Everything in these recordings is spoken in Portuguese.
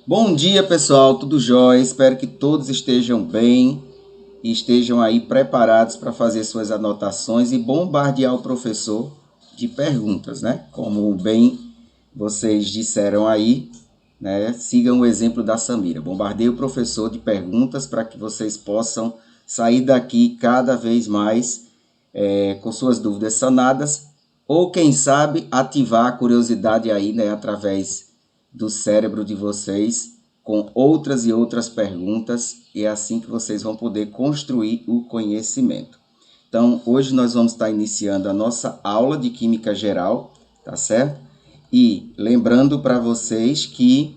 Bom dia, pessoal, tudo jóia? Espero que todos estejam bem e estejam aí preparados para fazer suas anotações e bombardear o professor de perguntas, né? Como bem vocês disseram aí, né? Sigam o exemplo da Samira. Bombardeie o professor de perguntas para que vocês possam sair daqui cada vez mais com suas dúvidas sanadas ou, quem sabe, ativar a curiosidade aí, né? Através do cérebro de vocês com outras e outras perguntas, e é assim que vocês vão poder construir o conhecimento. Então, hoje nós vamos estar iniciando a nossa aula de Química Geral, tá certo? E lembrando para vocês que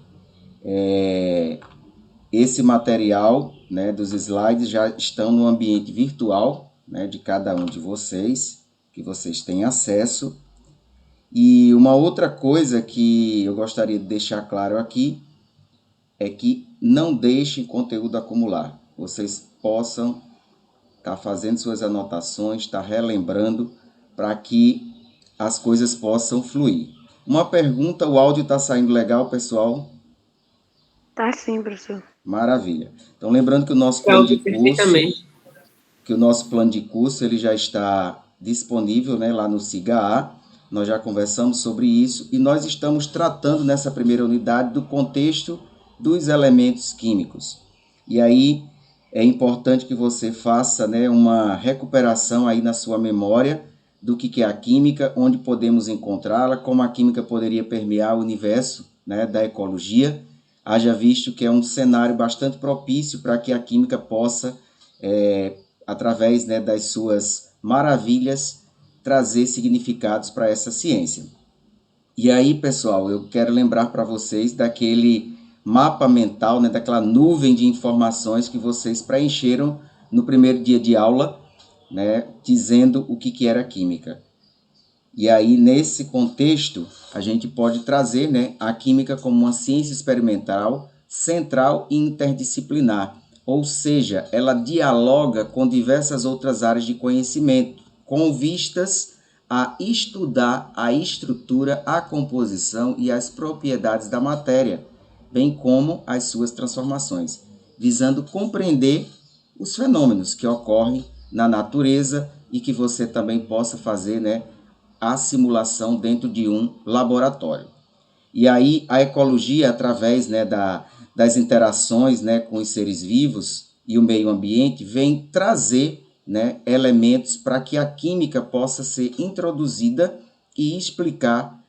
esse material, né, dos slides já estão no ambiente virtual, né, de cada um de vocês, que vocês têm acesso. E uma outra coisa que eu gostaria de deixar claro aqui é que não deixem conteúdo acumular. Vocês possam estar fazendo suas anotações, estar relembrando para que as coisas possam fluir. Uma pergunta, o áudio está saindo legal, pessoal? Tá sim, professor. Maravilha. Então, lembrando que o nosso Para plano de ouvir curso, perfeitamente. ele já está disponível, né, lá no SIGA. Nós já conversamos sobre isso e nós estamos tratando nessa primeira unidade do contexto dos elementos químicos. E aí é importante que você faça, né, uma recuperação aí na sua memória do que é a química, onde podemos encontrá-la, como a química poderia permear o universo, né, da ecologia, haja visto que é um cenário bastante propício para que a química possa, através, né, das suas maravilhas, trazer significados para essa ciência. E aí, pessoal, eu quero lembrar para vocês daquele mapa mental, né, daquela nuvem de informações que vocês preencheram no primeiro dia de aula, né, dizendo o que era química. E aí, nesse contexto, a gente pode trazer, né, a química como uma ciência experimental, central e interdisciplinar. Ou seja, ela dialoga com diversas outras áreas de conhecimento, com vistas a estudar a estrutura, a composição e as propriedades da matéria, bem como as suas transformações, visando compreender os fenômenos que ocorrem na natureza e que você também possa fazer, né, a simulação dentro de um laboratório. E aí a ecologia, através, né, das interações, né, com os seres vivos e o meio ambiente, vem trazer, né, elementos para que a química possa ser introduzida e explicar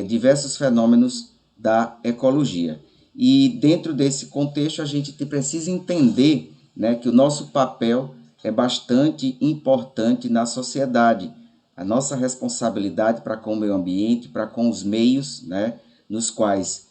diversos fenômenos da ecologia. E dentro desse contexto a gente precisa entender, né, que o nosso papel é bastante importante na sociedade. A nossa responsabilidade para com o meio ambiente, para com os meios, né, nos quais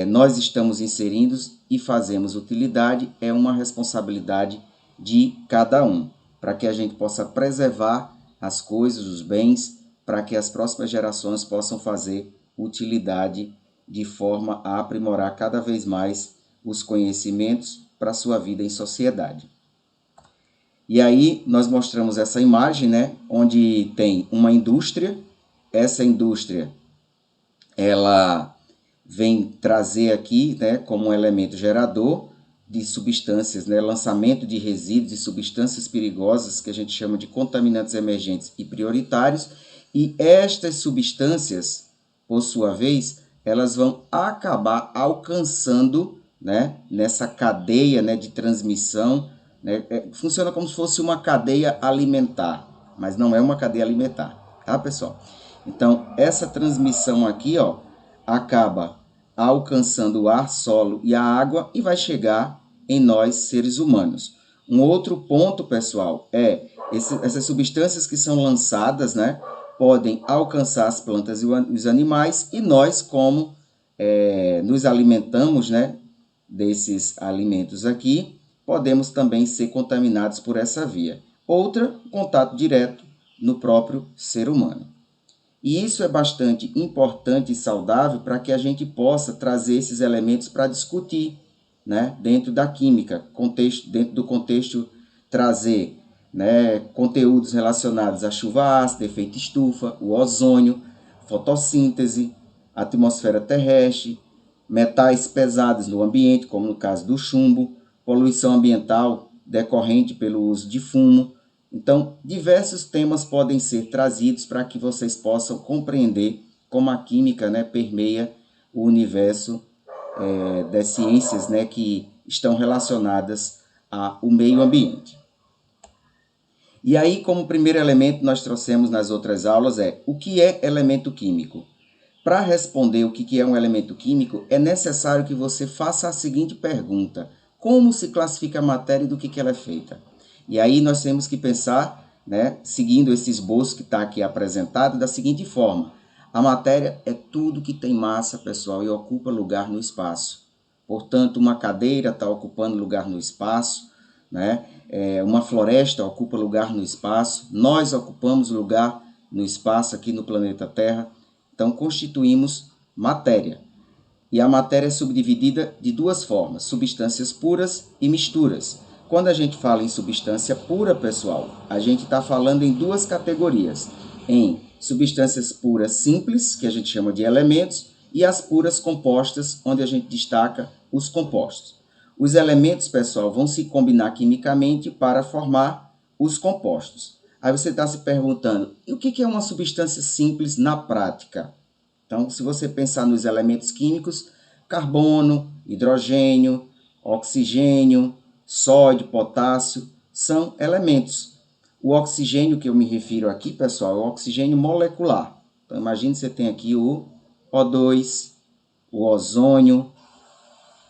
nós estamos inseridos e fazemos utilidade, é uma responsabilidade de cada um, para que a gente possa preservar as coisas, os bens, para que as próximas gerações possam fazer utilidade de forma a aprimorar cada vez mais os conhecimentos para a sua vida em sociedade. E aí nós mostramos essa imagem, né, onde tem uma indústria. Essa indústria, ela vem trazer aqui, né, como um elemento gerador de substâncias, né, lançamento de resíduos e substâncias perigosas que a gente chama de contaminantes emergentes e prioritários, e estas substâncias, por sua vez, elas vão acabar alcançando, né, nessa cadeia, né, de transmissão, né, funciona como se fosse uma cadeia alimentar, mas não é uma cadeia alimentar, tá, pessoal? Então, essa transmissão aqui, ó, acaba alcançando o ar, solo e a água e vai chegar em nós, seres humanos. Um outro ponto, pessoal, essas substâncias que são lançadas, né, podem alcançar as plantas e os animais, e nós, como nos alimentamos, né, desses alimentos aqui, podemos também ser contaminados por essa via. Outra, contato direto no próprio ser humano. E isso é bastante importante e saudável para que a gente possa trazer esses elementos para discutir, né, dentro da química, dentro do contexto, trazer, né, conteúdos relacionados à chuva ácida, efeito estufa, o ozônio, fotossíntese, atmosfera terrestre, metais pesados no ambiente, como no caso do chumbo, poluição ambiental decorrente pelo uso de fumo. Então, diversos temas podem ser trazidos para que vocês possam compreender como a química, né, permeia o universo das ciências, né, que estão relacionadas ao meio ambiente. E aí, como primeiro elemento, nós trouxemos nas outras aulas o que é elemento químico? Para responder o que é um elemento químico, é necessário que você faça a seguinte pergunta: como se classifica a matéria e do que ela é feita? E aí nós temos que pensar, né, seguindo esse esboço que está aqui apresentado, da seguinte forma: a matéria é tudo que tem massa, pessoal, e ocupa lugar no espaço. Portanto, uma cadeira está ocupando lugar no espaço, né? Uma floresta ocupa lugar no espaço, nós ocupamos lugar no espaço aqui no planeta Terra, então constituímos matéria. E a matéria é subdividida de duas formas, substâncias puras e misturas. Quando a gente fala em substância pura, pessoal, a gente está falando em duas categorias, em substâncias puras simples, que a gente chama de elementos, e as puras compostas, onde a gente destaca os compostos. Os elementos, pessoal, vão se combinar quimicamente para formar os compostos. Aí você está se perguntando, e o que é uma substância simples na prática? Então, se você pensar nos elementos químicos, carbono, hidrogênio, oxigênio, sódio, potássio, são elementos. O oxigênio que eu me refiro aqui, pessoal, é o oxigênio molecular. Então, imagine que você tem aqui o O2, o ozônio,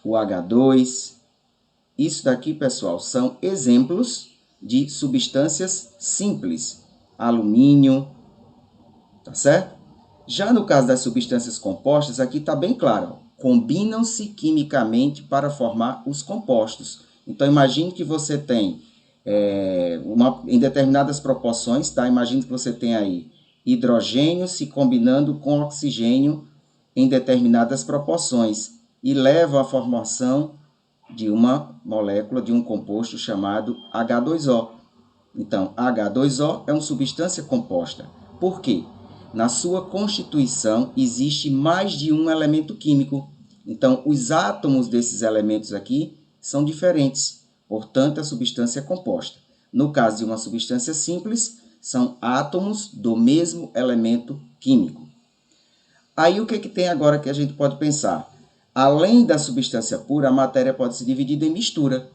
o H2. Isso daqui, pessoal, são exemplos de substâncias simples. Alumínio, tá certo? Já no caso das substâncias compostas, aqui está bem claro. Combinam-se quimicamente para formar os compostos. Então, imagine que você tem, em determinadas proporções, tá? Imagine que você tem aí hidrogênio se combinando com oxigênio em determinadas proporções e leva à formação de uma molécula, de um composto chamado H2O. Então, H2O é uma substância composta. Por quê? Na sua constituição existe mais de um elemento químico. Então, os átomos desses elementos aqui são diferentes. Portanto, a substância é composta. No caso de uma substância simples, são átomos do mesmo elemento químico. Aí o que tem agora que a gente pode pensar? Além da substância pura, a matéria pode ser dividida em mistura.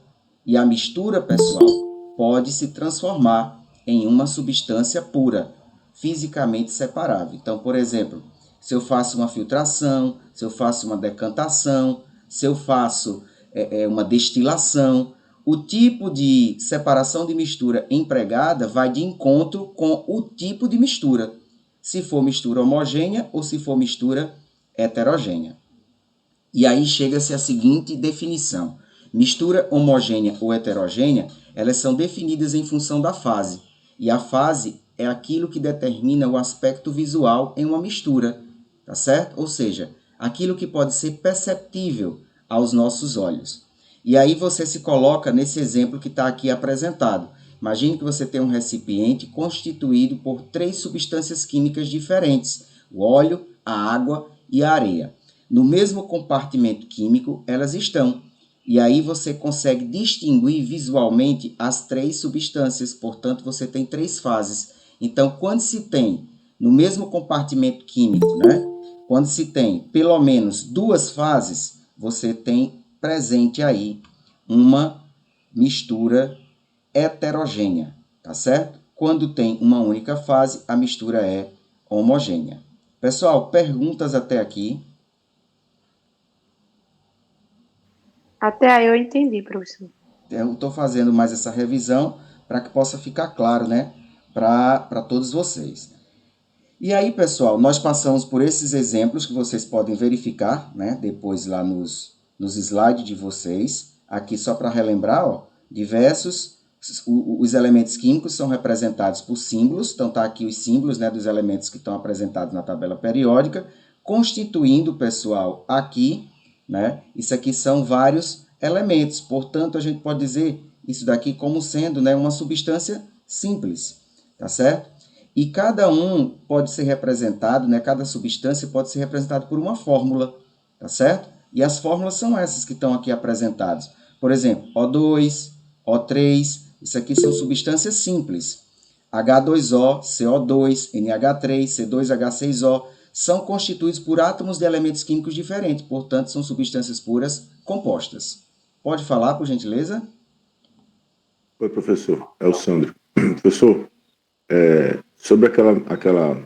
E a mistura, pessoal, pode se transformar em uma substância pura, fisicamente separável. Então, por exemplo, se eu faço uma filtração, se eu faço uma decantação, se eu faço uma destilação, o tipo de separação de mistura empregada vai de encontro com o tipo de mistura. Se for mistura homogênea ou se for mistura heterogênea. E aí chega-se à seguinte definição. Mistura homogênea ou heterogênea, elas são definidas em função da fase. E a fase é aquilo que determina o aspecto visual em uma mistura, tá certo? Ou seja, aquilo que pode ser perceptível aos nossos olhos. E aí você se coloca nesse exemplo que está aqui apresentado. Imagine que você tem um recipiente constituído por 3 substâncias químicas diferentes, o óleo, a água e a areia. No mesmo compartimento químico, elas estão. E aí você consegue distinguir visualmente as 3 substâncias, portanto, você tem 3 fases. Então, quando se tem no mesmo compartimento químico, né? Quando se tem pelo menos 2 fases, você tem presente aí uma mistura heterogênea, tá certo? Quando tem uma única fase, a mistura é homogênea. Pessoal, perguntas até aqui? Até aí eu entendi, professor. Eu estou fazendo mais essa revisão para que possa ficar claro, né, para todos vocês. E aí, pessoal, nós passamos por esses exemplos que vocês podem verificar, né, depois lá nos slides de vocês. Aqui só para relembrar, ó, os elementos químicos são representados por símbolos, então tá aqui os símbolos, né, dos elementos que estão apresentados na tabela periódica, constituindo, pessoal, aqui, né, isso aqui são vários elementos, portanto, a gente pode dizer isso daqui como sendo, né, uma substância simples, tá certo? E cada um pode ser representado, né, cada substância pode ser representada por uma fórmula, tá certo? E as fórmulas são essas que estão aqui apresentadas. Por exemplo, O2, O3, isso aqui são substâncias simples. H2O, CO2, NH3, C2H6O, são constituídos por átomos de elementos químicos diferentes, portanto, são substâncias puras compostas. Pode falar, por gentileza? Oi, professor. É o Sandro. Professor, sobre aquela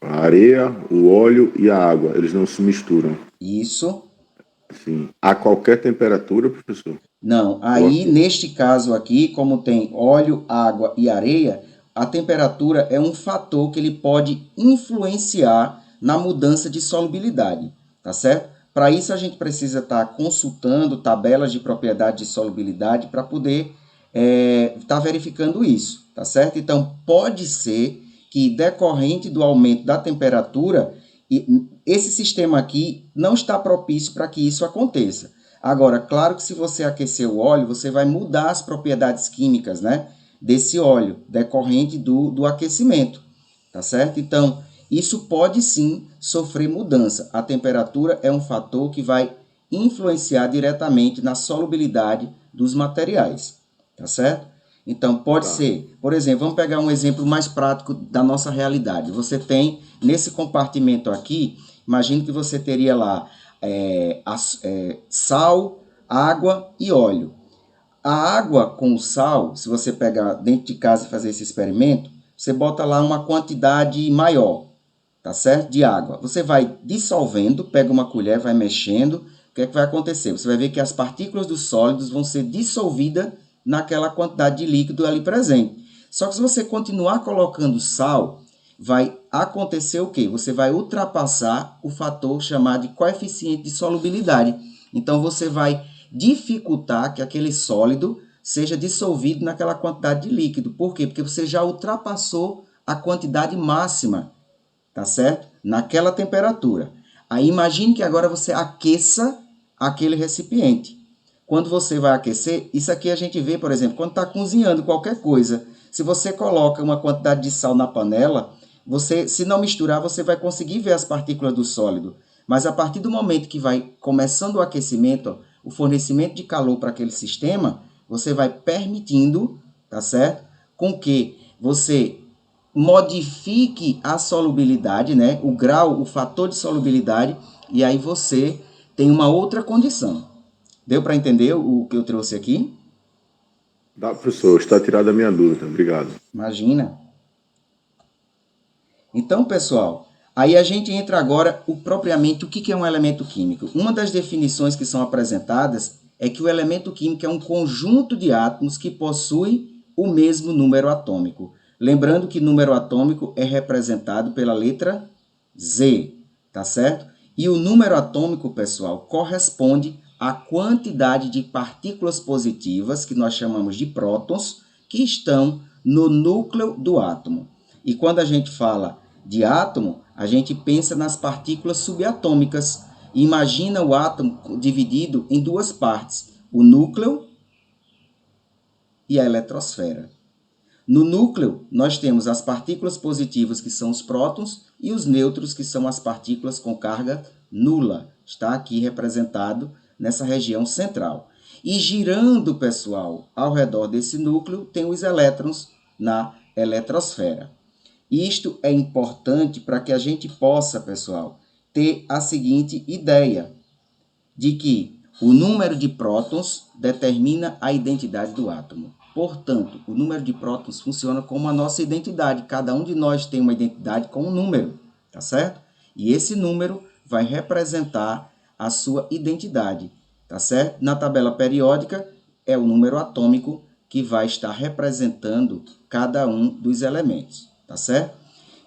a areia, o óleo e a água, eles não se misturam. Isso. Assim, a qualquer temperatura, professor? Não, aí neste caso aqui, como tem óleo, água e areia, a temperatura é um fator que ele pode influenciar na mudança de solubilidade, tá certo? Para isso a gente precisa estar consultando tabelas de propriedade de solubilidade para poder estar verificando isso, tá certo? Então pode ser que decorrente do aumento da temperatura, esse sistema aqui não está propício para que isso aconteça. Agora, claro que se você aquecer o óleo, você vai mudar as propriedades químicas, né, desse óleo, decorrente do aquecimento, tá certo? Então, isso pode sim sofrer mudança. A temperatura é um fator que vai influenciar diretamente na solubilidade dos materiais, tá certo? Então, pode ser, por exemplo, vamos pegar um exemplo mais prático da nossa realidade. Você tem, nesse compartimento aqui, imagine que você teria lá sal, água e óleo. A água com o sal, se você pegar dentro de casa e fazer esse experimento, você bota lá uma quantidade maior, tá certo? De água. Você vai dissolvendo, pega uma colher, vai mexendo. O que é que vai acontecer? Você vai ver que as partículas dos sólidos vão ser dissolvidas naquela quantidade de líquido ali presente. Só que se você continuar colocando sal, vai acontecer o quê? Você vai ultrapassar o fator chamado de coeficiente de solubilidade. Então, você vai dificultar que aquele sólido seja dissolvido naquela quantidade de líquido. Por quê? Porque você já ultrapassou a quantidade máxima, tá certo? Naquela temperatura. Aí imagine que agora você aqueça aquele recipiente. Quando você vai aquecer, isso aqui a gente vê, por exemplo, quando está cozinhando qualquer coisa. Se você coloca uma quantidade de sal na panela, você, se não misturar, você vai conseguir ver as partículas do sólido. Mas a partir do momento que vai começando o aquecimento, o fornecimento de calor para aquele sistema, você vai permitindo, tá certo? Com que você modifique a solubilidade, né? O grau, o fator de solubilidade, e aí você tem uma outra condição. Deu para entender o que eu trouxe aqui? Dá, professor, está tirada a minha dúvida. Obrigado. Imagina. Então, pessoal, aí a gente entra agora propriamente o que é um elemento químico. Uma das definições que são apresentadas é que o elemento químico é um conjunto de átomos que possui o mesmo número atômico. Lembrando que número atômico é representado pela letra Z, tá certo? E o número atômico, pessoal, corresponde à quantidade de partículas positivas, que nós chamamos de prótons, que estão no núcleo do átomo. E quando a gente fala de átomo, a gente pensa nas partículas subatômicas. Imagina o átomo dividido em duas partes, o núcleo e a eletrosfera. No núcleo, nós temos as partículas positivas, que são os prótons, e os nêutrons, que são as partículas com carga nula. Está aqui representado nessa região central. E girando, pessoal, ao redor desse núcleo, tem os elétrons na eletrosfera. Isto é importante para que a gente possa, pessoal, ter a seguinte ideia, de que o número de prótons determina a identidade do átomo. Portanto, o número de prótons funciona como a nossa identidade. Cada um de nós tem uma identidade com um número, tá certo? E esse número vai representar a sua identidade, tá certo? Na tabela periódica é o número atômico que vai estar representando cada um dos elementos, tá certo?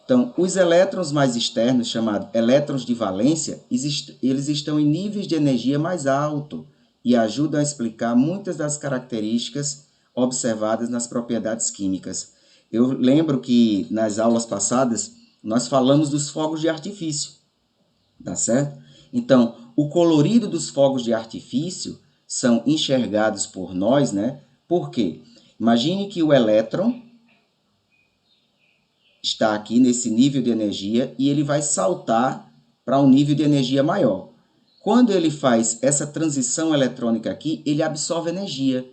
Então, os elétrons mais externos, chamados elétrons de valência, eles estão em níveis de energia mais alto e ajudam a explicar muitas das características observadas nas propriedades químicas. Eu lembro que nas aulas passadas nós falamos dos fogos de artifício, tá certo? Então, o colorido dos fogos de artifício são enxergados por nós, né? Por quê? Imagine que o elétron está aqui nesse nível de energia e ele vai saltar para um nível de energia maior. Quando ele faz essa transição eletrônica aqui, ele absorve energia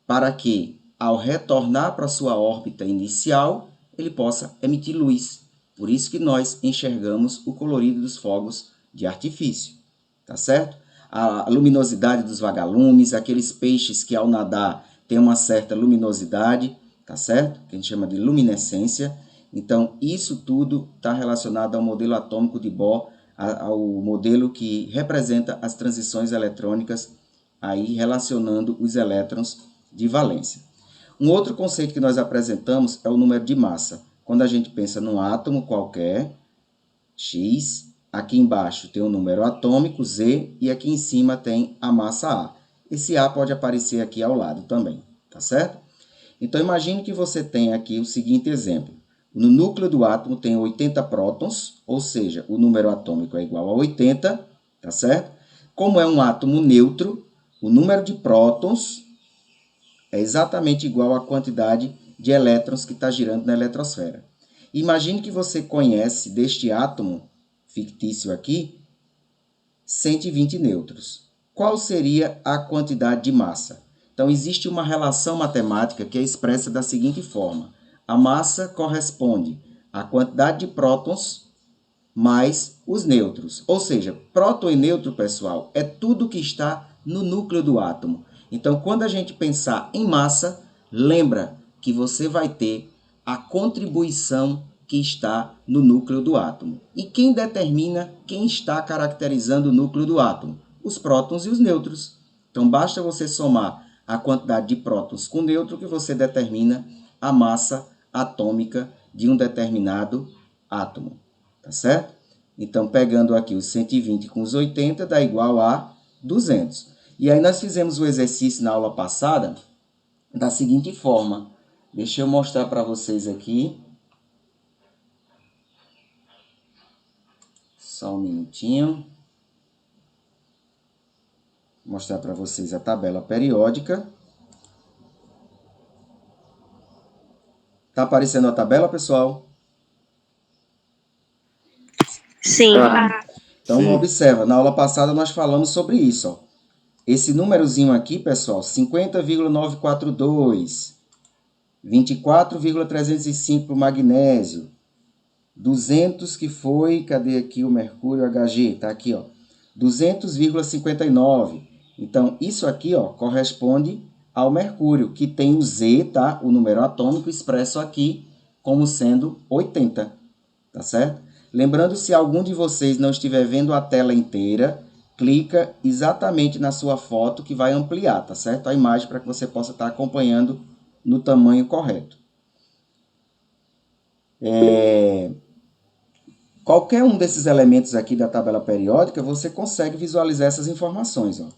para que, ao retornar para sua órbita inicial, ele possa emitir luz. Por isso que nós enxergamos o colorido dos fogos de artifício, tá certo? A luminosidade dos vagalumes, aqueles peixes que ao nadar têm uma certa luminosidade, tá certo? Que a gente chama de luminescência. Então, isso tudo está relacionado ao modelo atômico de Bohr, ao modelo que representa as transições eletrônicas, aí relacionando os elétrons de valência. Um outro conceito que nós apresentamos é o número de massa. Quando a gente pensa num átomo qualquer, X, aqui embaixo tem o número atômico, Z, e aqui em cima tem a massa A. Esse A pode aparecer aqui ao lado também, tá certo? Então, imagine que você tem aqui o seguinte exemplo. No núcleo do átomo tem 80 prótons, ou seja, o número atômico é igual a 80, tá certo? Como é um átomo neutro, o número de prótons é exatamente igual à quantidade de elétrons que está girando na eletrosfera. Imagine que você conhece deste átomo fictício aqui 120 nêutrons. Qual seria a quantidade de massa? Então, existe uma relação matemática que é expressa da seguinte forma. A massa corresponde à quantidade de prótons mais os nêutrons. Ou seja, próton e nêutron, pessoal, é tudo que está no núcleo do átomo. Então, quando a gente pensar em massa, lembra que você vai ter a contribuição que está no núcleo do átomo. E quem determina quem está caracterizando o núcleo do átomo? Os prótons e os nêutrons. Então, basta você somar a quantidade de prótons com nêutron que você determina a massa atômica de um determinado átomo. Tá certo? Então, pegando aqui os 120 com os 80, dá igual a 200. E aí nós fizemos o exercício na aula passada da seguinte forma. Deixa eu mostrar para vocês aqui. Só um minutinho. Vou mostrar para vocês a tabela periódica. Tá aparecendo a tabela, pessoal? Sim. Então, Sim. observa, na aula passada nós falamos sobre isso, ó. Esse númerozinho aqui, pessoal, 50,942, 24,305 para o magnésio, 200 que foi, cadê aqui o mercúrio Hg? Tá aqui, ó, 200,59. Então, isso aqui, ó, corresponde ao mercúrio, que tem o Z, tá? O número atômico expresso aqui como sendo 80, tá certo? Lembrando, se algum de vocês não estiver vendo a tela inteira, clica exatamente na sua foto que vai ampliar, tá certo? A imagem para que você possa estar acompanhando no tamanho correto. Qualquer um desses elementos aqui da tabela periódica, você consegue visualizar essas informações, ó.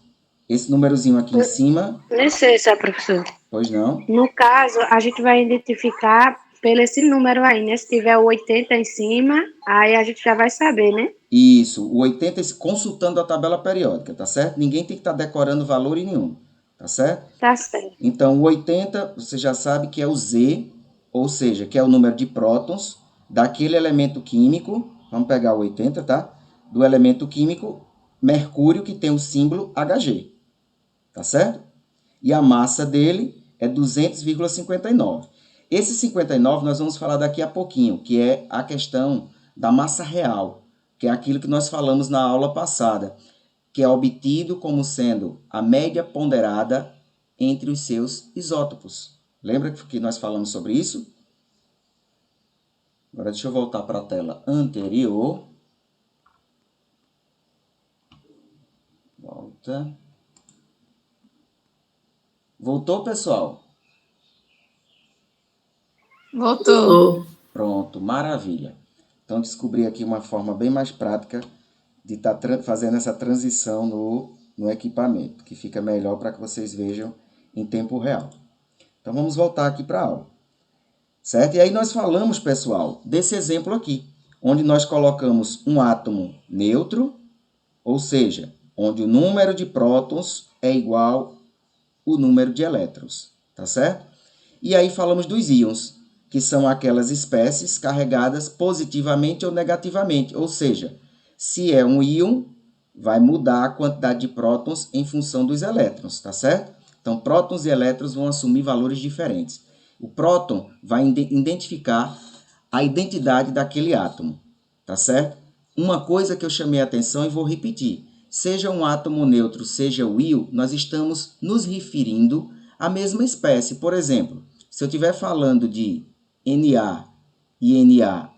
Esse númerozinho aqui em cima... Licença, professor. Pois não? No caso, a gente vai identificar pelo esse número aí, né? Se tiver o 80 em cima, aí a gente já vai saber, né? Isso, o 80 consultando a tabela periódica, tá certo? Ninguém tem que estar decorando valor nenhum, tá certo? Tá certo. Então, o 80, você já sabe que é o Z, ou seja, que é o número de prótons daquele elemento químico, vamos pegar o 80, tá? Do elemento químico mercúrio, que tem o símbolo Hg, tá certo? E a massa dele é 200,59. Esse 59 nós vamos falar daqui a pouquinho, que é a questão da massa real, que é aquilo que nós falamos na aula passada, que é obtido como sendo a média ponderada entre os seus isótopos. Lembra que nós falamos sobre isso? Agora deixa eu voltar para a tela anterior. Volta. Voltou, pessoal? Voltou. Pronto, maravilha. Então, descobri aqui uma forma bem mais prática de estar fazendo essa transição no equipamento, que fica melhor para que vocês vejam em tempo real. Então, vamos voltar aqui para a aula. Certo? E aí nós falamos, pessoal, desse exemplo aqui, onde nós colocamos um átomo neutro, ou seja, onde o número de prótons é igual ao número de elétrons, tá certo? E aí falamos dos íons, que são aquelas espécies carregadas positivamente ou negativamente, ou seja, se é um íon, vai mudar a quantidade de prótons em função dos elétrons, tá certo? Então, prótons e elétrons vão assumir valores diferentes. O próton vai identificar a identidade daquele átomo, tá certo? Uma coisa que eu chamei a atenção e vou repetir. Seja um átomo neutro, seja o íon, nós estamos nos referindo à mesma espécie. Por exemplo, se eu estiver falando de Na e Na+,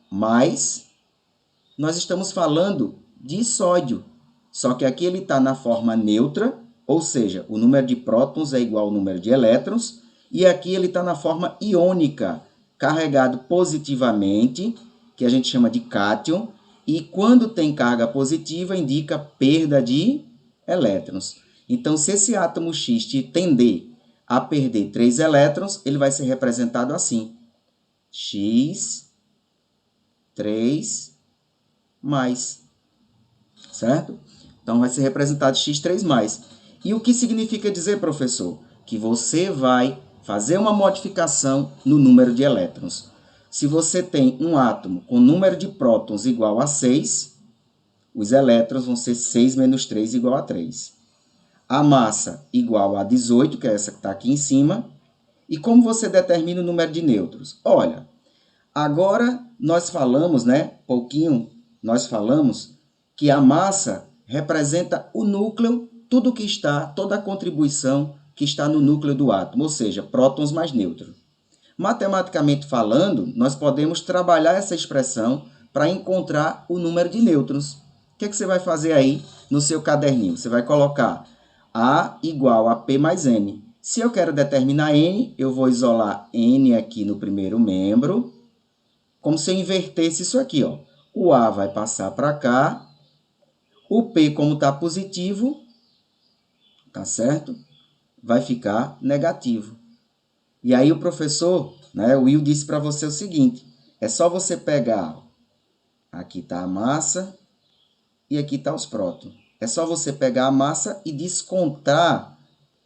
nós estamos falando de sódio. Só que aqui ele está na forma neutra, ou seja, o número de prótons é igual ao número de elétrons, e aqui ele está na forma iônica, carregado positivamente, que a gente chama de cátion, e quando tem carga positiva, indica perda de elétrons. Então, se esse átomo X tender a perder 3 elétrons, ele vai ser representado assim. X, 3, mais. Certo? Então, vai ser representado X3+. E o que significa dizer, professor? Que você vai fazer uma modificação no número de elétrons. Se você tem um átomo com número de prótons igual a 6, os elétrons vão ser 6 menos 3 igual a 3. A massa igual a 18, que é essa que está aqui em cima. E como você determina o número de nêutrons? Olha, agora nós falamos, nós falamos que a massa representa o núcleo, tudo que está, toda a contribuição que está no núcleo do átomo, ou seja, prótons mais nêutrons. Matematicamente falando, nós podemos trabalhar essa expressão para encontrar o número de nêutrons. O que você vai fazer aí no seu caderninho? Você vai colocar A igual a P mais N. Se eu quero determinar N, eu vou isolar N aqui no primeiro membro, como se eu invertesse isso aqui, ó. O A vai passar para cá, o P, como está positivo, tá certo? Vai ficar negativo. E aí o professor, o Will, disse para você o seguinte, é só você pegar, aqui está a massa e aqui está os prótons. É só você pegar a massa e descontar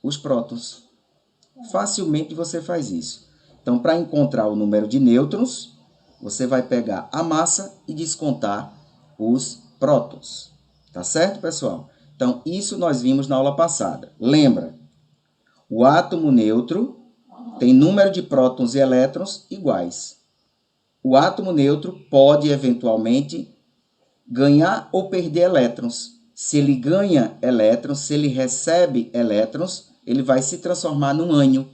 os prótons. Facilmente você faz isso. Então, para encontrar o número de nêutrons, você vai pegar a massa e descontar os prótons. Tá certo, pessoal? Então, isso nós vimos na aula passada. Lembra, o átomo neutro tem número de prótons e elétrons iguais. O átomo neutro pode, eventualmente, ganhar ou perder elétrons. Se ele ganha elétrons, se ele recebe elétrons, ele vai se transformar num ânion.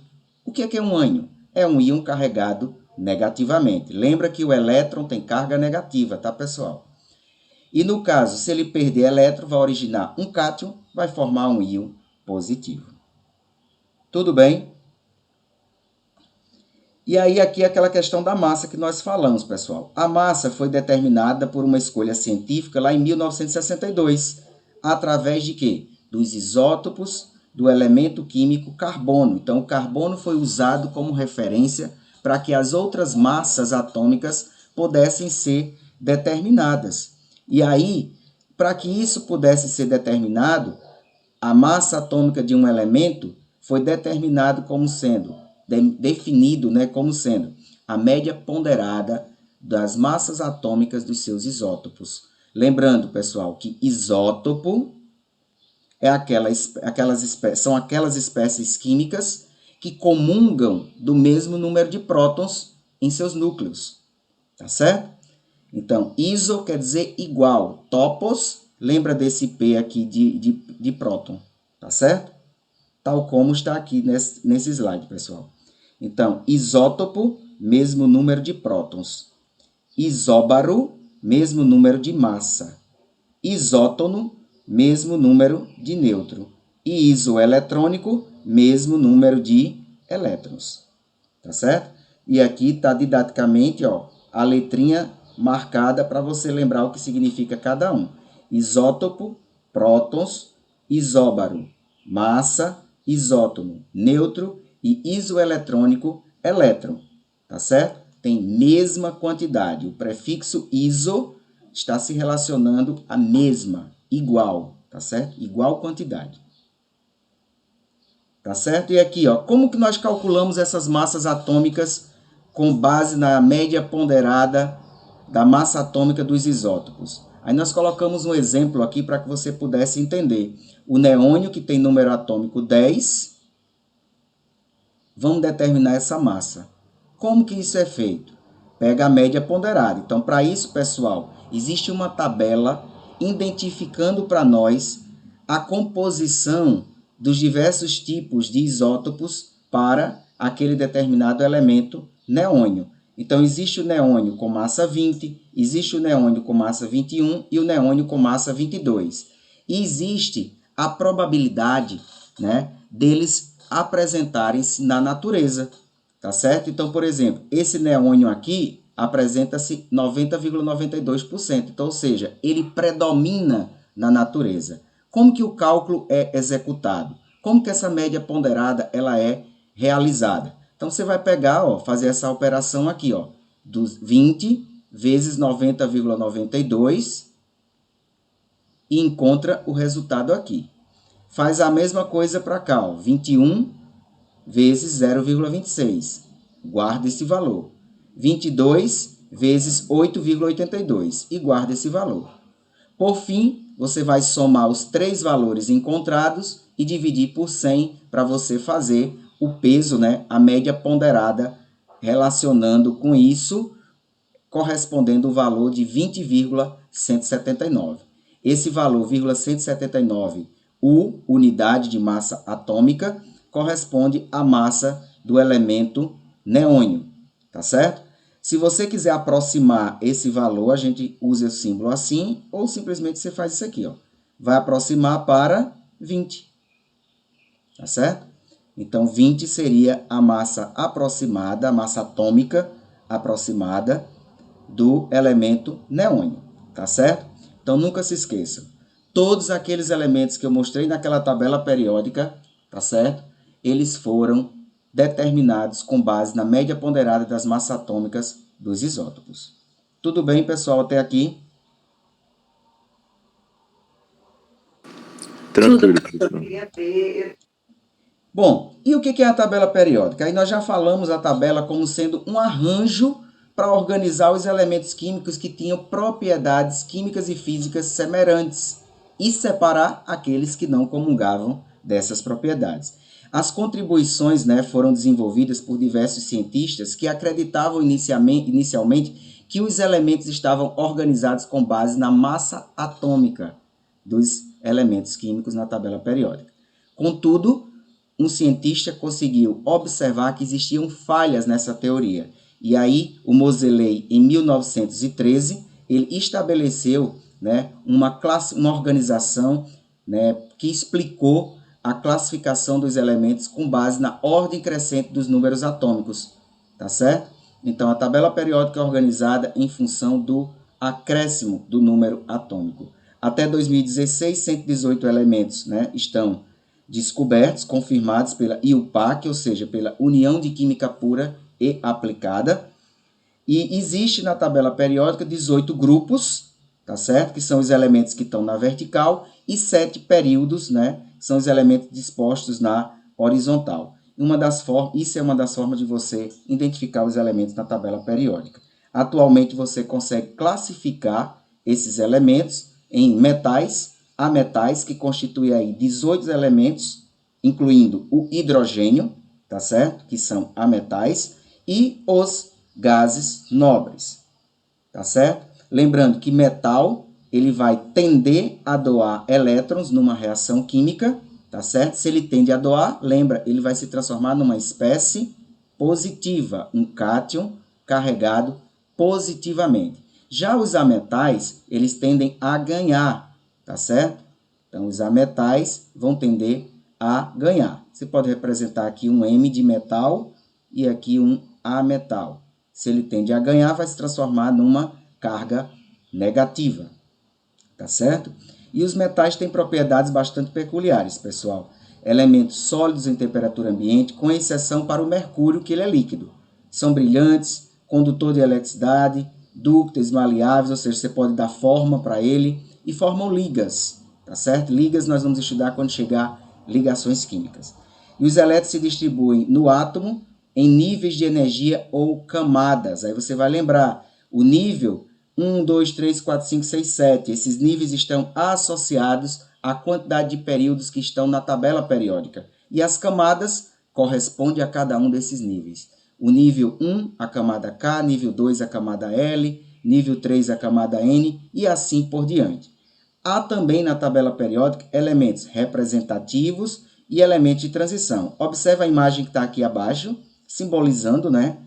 O que é um ânion? É um íon carregado negativamente. Lembra que o elétron tem carga negativa, tá, pessoal? E no caso, se ele perder elétron, vai originar um cátion, vai formar um íon positivo. Tudo bem? E aí, aqui é aquela questão da massa que nós falamos, pessoal. A massa foi determinada por uma escolha científica lá em 1962. Através de quê? Dos isótopos do elemento químico carbono. Então, o carbono foi usado como referência para que as outras massas atômicas pudessem ser determinadas. E aí, para que isso pudesse ser determinado, a massa atômica de um elemento foi determinado como sendo, definido como sendo a média ponderada das massas atômicas dos seus isótopos. Lembrando, pessoal, que isótopo são aquelas espécies químicas que comungam do mesmo número de prótons em seus núcleos. Tá certo? Então, iso quer dizer igual. Topos, lembra desse P aqui de próton. Tá certo? Tal como está aqui nesse slide, pessoal. Então, isótopo, mesmo número de prótons. Isóbaro, mesmo número de massa. Isótono, mesmo número de nêutron. E isoeletrônico, mesmo número de elétrons. Tá certo? E aqui está didaticamente, ó, a letrinha marcada para você lembrar o que significa cada um. Isótopo, prótons, isóbaro, massa, isótono, nêutron e isoeletrônico, elétron. Tá certo? Tem mesma quantidade. O prefixo iso está se relacionando a mesma, igual, tá certo? Igual quantidade. Tá certo? E aqui, ó, como que nós calculamos essas massas atômicas com base na média ponderada da massa atômica dos isótopos? Aí nós colocamos um exemplo aqui para que você pudesse entender. O neônio, que tem número atômico 10, vamos determinar essa massa. Como que isso é feito? Pega a média ponderada. Então, para isso, pessoal, existe uma tabela identificando para nós a composição dos diversos tipos de isótopos para aquele determinado elemento neônio. Então, existe o neônio com massa 20, existe o neônio com massa 21 e o neônio com massa 22. E existe a probabilidade, né, deles apresentarem-se na natureza, tá certo? Então, por exemplo, esse neônio aqui apresenta-se 90,92%, então, ou seja, ele predomina na natureza. Como que o cálculo é executado? Como que essa média ponderada ela é realizada? Então, você vai pegar, ó, fazer essa operação aqui, ó, dos 20 vezes 90,92 e encontra o resultado aqui. Faz a mesma coisa para cá, ó, 21 vezes 0,26. Guarda esse valor. 22 vezes 8,82 e guarda esse valor. Por fim, você vai somar os três valores encontrados e dividir por 100 para você fazer o peso, né, a média ponderada, relacionando com isso, correspondendo o valor de 20,179. Esse valor, 179, unidade de massa atômica, corresponde à massa do elemento neônio, tá certo? Se você quiser aproximar esse valor, a gente usa o símbolo assim, ou simplesmente você faz isso aqui, ó. Vai aproximar para 20, tá certo? Então, 20 seria a massa aproximada, a massa atômica aproximada do elemento neônio, tá certo? Então, nunca se esqueçam. Todos aqueles elementos que eu mostrei naquela tabela periódica, tá certo? Eles foram determinados com base na média ponderada das massas atômicas dos isótopos. Tudo bem, pessoal, até aqui? Tranquilo. Bom, e o que é a tabela periódica? Aí nós já falamos a tabela como sendo um arranjo para organizar os elementos químicos que tinham propriedades químicas e físicas semelhantes e separar aqueles que não comungavam dessas propriedades. As contribuições, né, foram desenvolvidas por diversos cientistas que acreditavam inicialmente que os elementos estavam organizados com base na massa atômica dos elementos químicos na tabela periódica. Contudo, um cientista conseguiu observar que existiam falhas nessa teoria. E aí, o Moseley, em 1913, ele estabeleceu, né, uma organização, né, que explicou a classificação dos elementos com base na ordem crescente dos números atômicos, tá certo? Então, a tabela periódica é organizada em função do acréscimo do número atômico. Até 2016, 118 elementos, né, estão descobertos, confirmados pela IUPAC, ou seja, pela União de Química Pura e Aplicada. E existe na tabela periódica 18 grupos, tá certo? Que são os elementos que estão na vertical, e 7 períodos, né? São os elementos dispostos na horizontal. Isso é uma das formas de você identificar os elementos na tabela periódica. Atualmente você consegue classificar esses elementos em metais, ametais, que constituem aí 18 elementos, incluindo o hidrogênio, tá certo? Que são ametais, e os gases nobres, tá certo? Lembrando que metal, ele vai tender a doar elétrons numa reação química, tá certo? Se ele tende a doar, lembra, ele vai se transformar numa espécie positiva, um cátion carregado positivamente. Já os ametais, eles tendem a ganhar, tá certo? Então, os ametais vão tender a ganhar. Você pode representar aqui um M de metal e aqui um ametal. Se ele tende a ganhar, vai se transformar numa carga negativa, tá certo? E os metais têm propriedades bastante peculiares, pessoal. Elementos sólidos em temperatura ambiente, com exceção para o mercúrio, que ele é líquido. São brilhantes, condutor de eletricidade, dúcteis, maleáveis, ou seja, você pode dar forma para ele, e formam ligas, tá certo? Ligas nós vamos estudar quando chegar ligações químicas. E os elétrons se distribuem no átomo em níveis de energia ou camadas. Aí você vai lembrar, o nível 1, 2, 3, 4, 5, 6, 7. Esses níveis estão associados à quantidade de períodos que estão na tabela periódica. E as camadas correspondem a cada um desses níveis. O nível 1, a camada K, nível 2, a camada L, nível 3, a camada N e assim por diante. Há também na tabela periódica elementos representativos e elementos de transição. Observe a imagem que está aqui abaixo, simbolizando, né,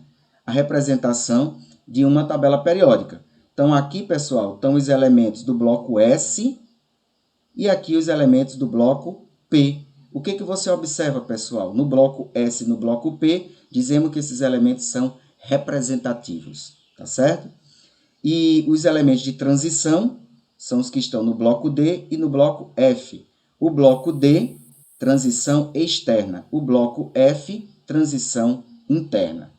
a representação de uma tabela periódica. Então, aqui, pessoal, estão os elementos do bloco S e aqui os elementos do bloco P. O que você observa, pessoal? No bloco S e no bloco P, dizemos que esses elementos são representativos, tá certo? E os elementos de transição são os que estão no bloco D e no bloco F. O bloco D, transição externa. O bloco F, transição interna.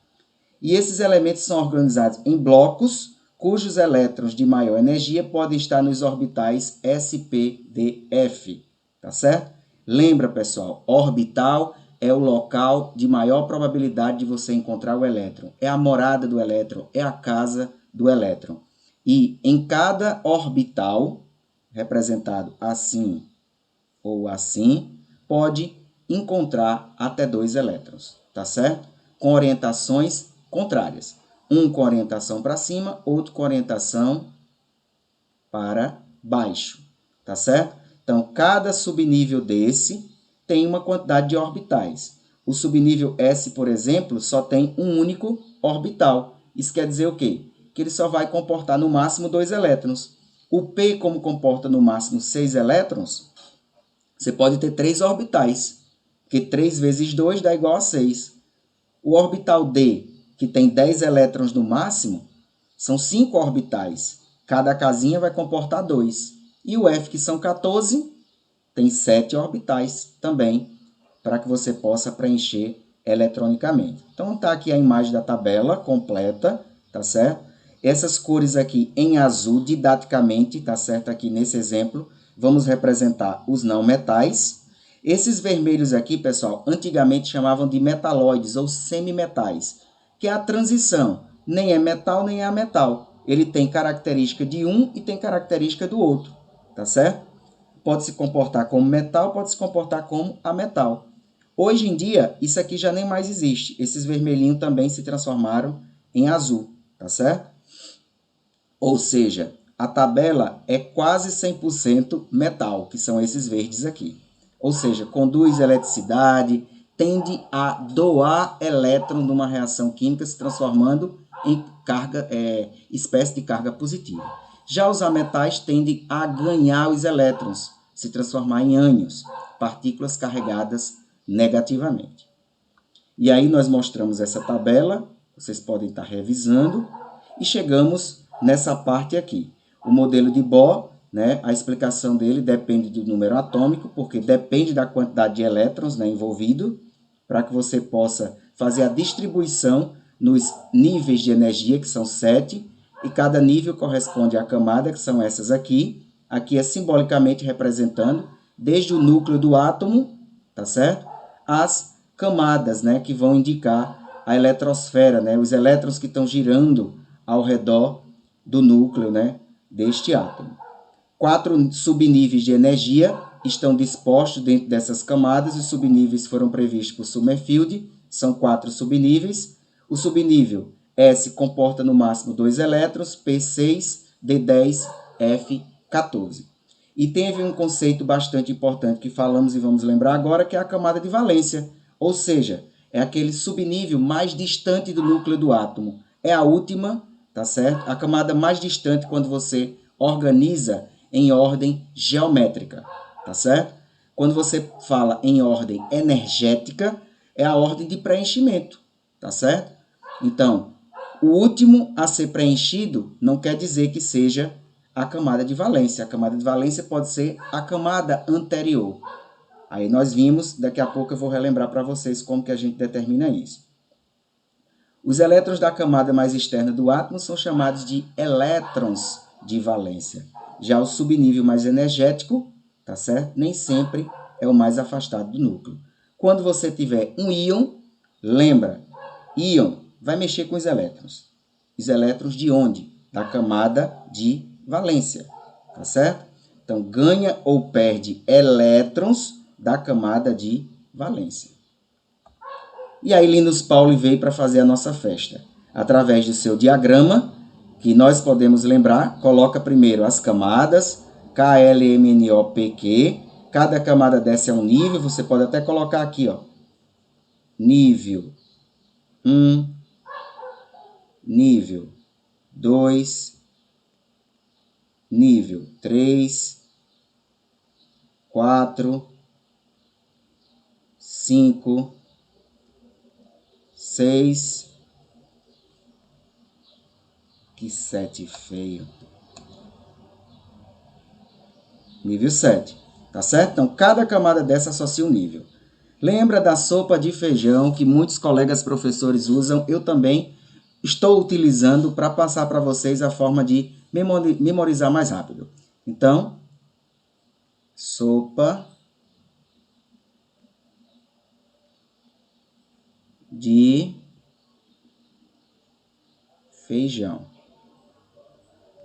E esses elementos são organizados em blocos, cujos elétrons de maior energia podem estar nos orbitais s, p, d, f. Tá certo? Lembra, pessoal, orbital é o local de maior probabilidade de você encontrar o elétron. É a morada do elétron, é a casa do elétron. E em cada orbital, representado assim ou assim, pode encontrar até 2 elétrons, tá certo? Com orientações contrárias. Um com orientação para cima, outro com orientação para baixo, tá certo? Então, cada subnível desse tem uma quantidade de orbitais. O subnível S, por exemplo, só tem um único orbital. Isso quer dizer o quê? Que ele só vai comportar no máximo 2 elétrons. O P, como comporta no máximo 6 elétrons, você pode ter 3 orbitais, porque 3 vezes 2 dá igual a 6. O orbital D, que tem 10 elétrons no máximo, são 5 orbitais. Cada casinha vai comportar 2. E o F, que são 14, tem 7 orbitais também, para que você possa preencher eletronicamente. Então, está aqui a imagem da tabela completa, tá certo? Essas cores aqui em azul, didaticamente, tá certo? Aqui nesse exemplo, vamos representar os não metais. Esses vermelhos aqui, pessoal, antigamente chamavam de metalóides ou semimetais, que é a transição. Nem é metal, nem é ametal. Ele tem característica de um e tem característica do outro, tá certo? Pode se comportar como metal, pode se comportar como ametal. Hoje em dia, isso aqui já nem mais existe. Esses vermelhinhos também se transformaram em azul, tá certo? Ou seja, a tabela é quase 100% metal, que são esses verdes aqui. Ou seja, conduz eletricidade, tende a doar elétron numa reação química, se transformando em espécie de carga positiva. Já os ametais tendem a ganhar os elétrons, se transformar em ânions, partículas carregadas negativamente. E aí nós mostramos essa tabela, vocês podem estar revisando, e chegamos nessa parte aqui. O modelo de Bohr, né, a explicação dele depende do número atômico, porque depende da quantidade de elétrons, né, envolvido, para que você possa fazer a distribuição nos níveis de energia, que são 7, e cada nível corresponde à camada, que são essas aqui. Aqui é simbolicamente representando desde o núcleo do átomo, tá certo? As camadas, né, que vão indicar a eletrosfera, né, os elétrons que estão girando ao redor do núcleo, né, deste átomo. 4 subníveis de energia estão dispostos dentro dessas camadas. Os subníveis foram previstos por Sommerfeld, são 4 subníveis. O subnível S comporta no máximo 2 elétrons, P6, D10, F14. E teve um conceito bastante importante que falamos e vamos lembrar agora, que é a camada de valência, ou seja, é aquele subnível mais distante do núcleo do átomo. É a última, tá certo? A camada mais distante quando você organiza em ordem geométrica, tá certo? Quando você fala em ordem energética, é a ordem de preenchimento, tá certo? Então, o último a ser preenchido não quer dizer que seja a camada de valência. A camada de valência pode ser a camada anterior. Aí nós vimos, daqui a pouco eu vou relembrar para vocês como que a gente determina isso. Os elétrons da camada mais externa do átomo são chamados de elétrons de valência. Já o subnível mais energético, tá certo? Nem sempre é o mais afastado do núcleo. Quando você tiver um íon, lembra, íon vai mexer com os elétrons. Os elétrons de onde? da camada de valência, tá certo? Então, ganha ou perde elétrons da camada de valência. E aí Linus Pauling veio para fazer a nossa festa. Através do seu diagrama, que nós podemos lembrar, coloca primeiro as camadas, K, L, M, N, O, P, Q. Cada camada dessa é um nível, você pode até colocar aqui, ó. Nível 1, nível 2, nível 3, 4, 5, 6, que 7 feio. Nível 7, tá certo? Então, cada camada dessa associa um nível. Lembra da sopa de feijão que muitos colegas professores usam? Eu também estou utilizando para passar para vocês a forma de memorizar mais rápido. Então, sopa de feijão.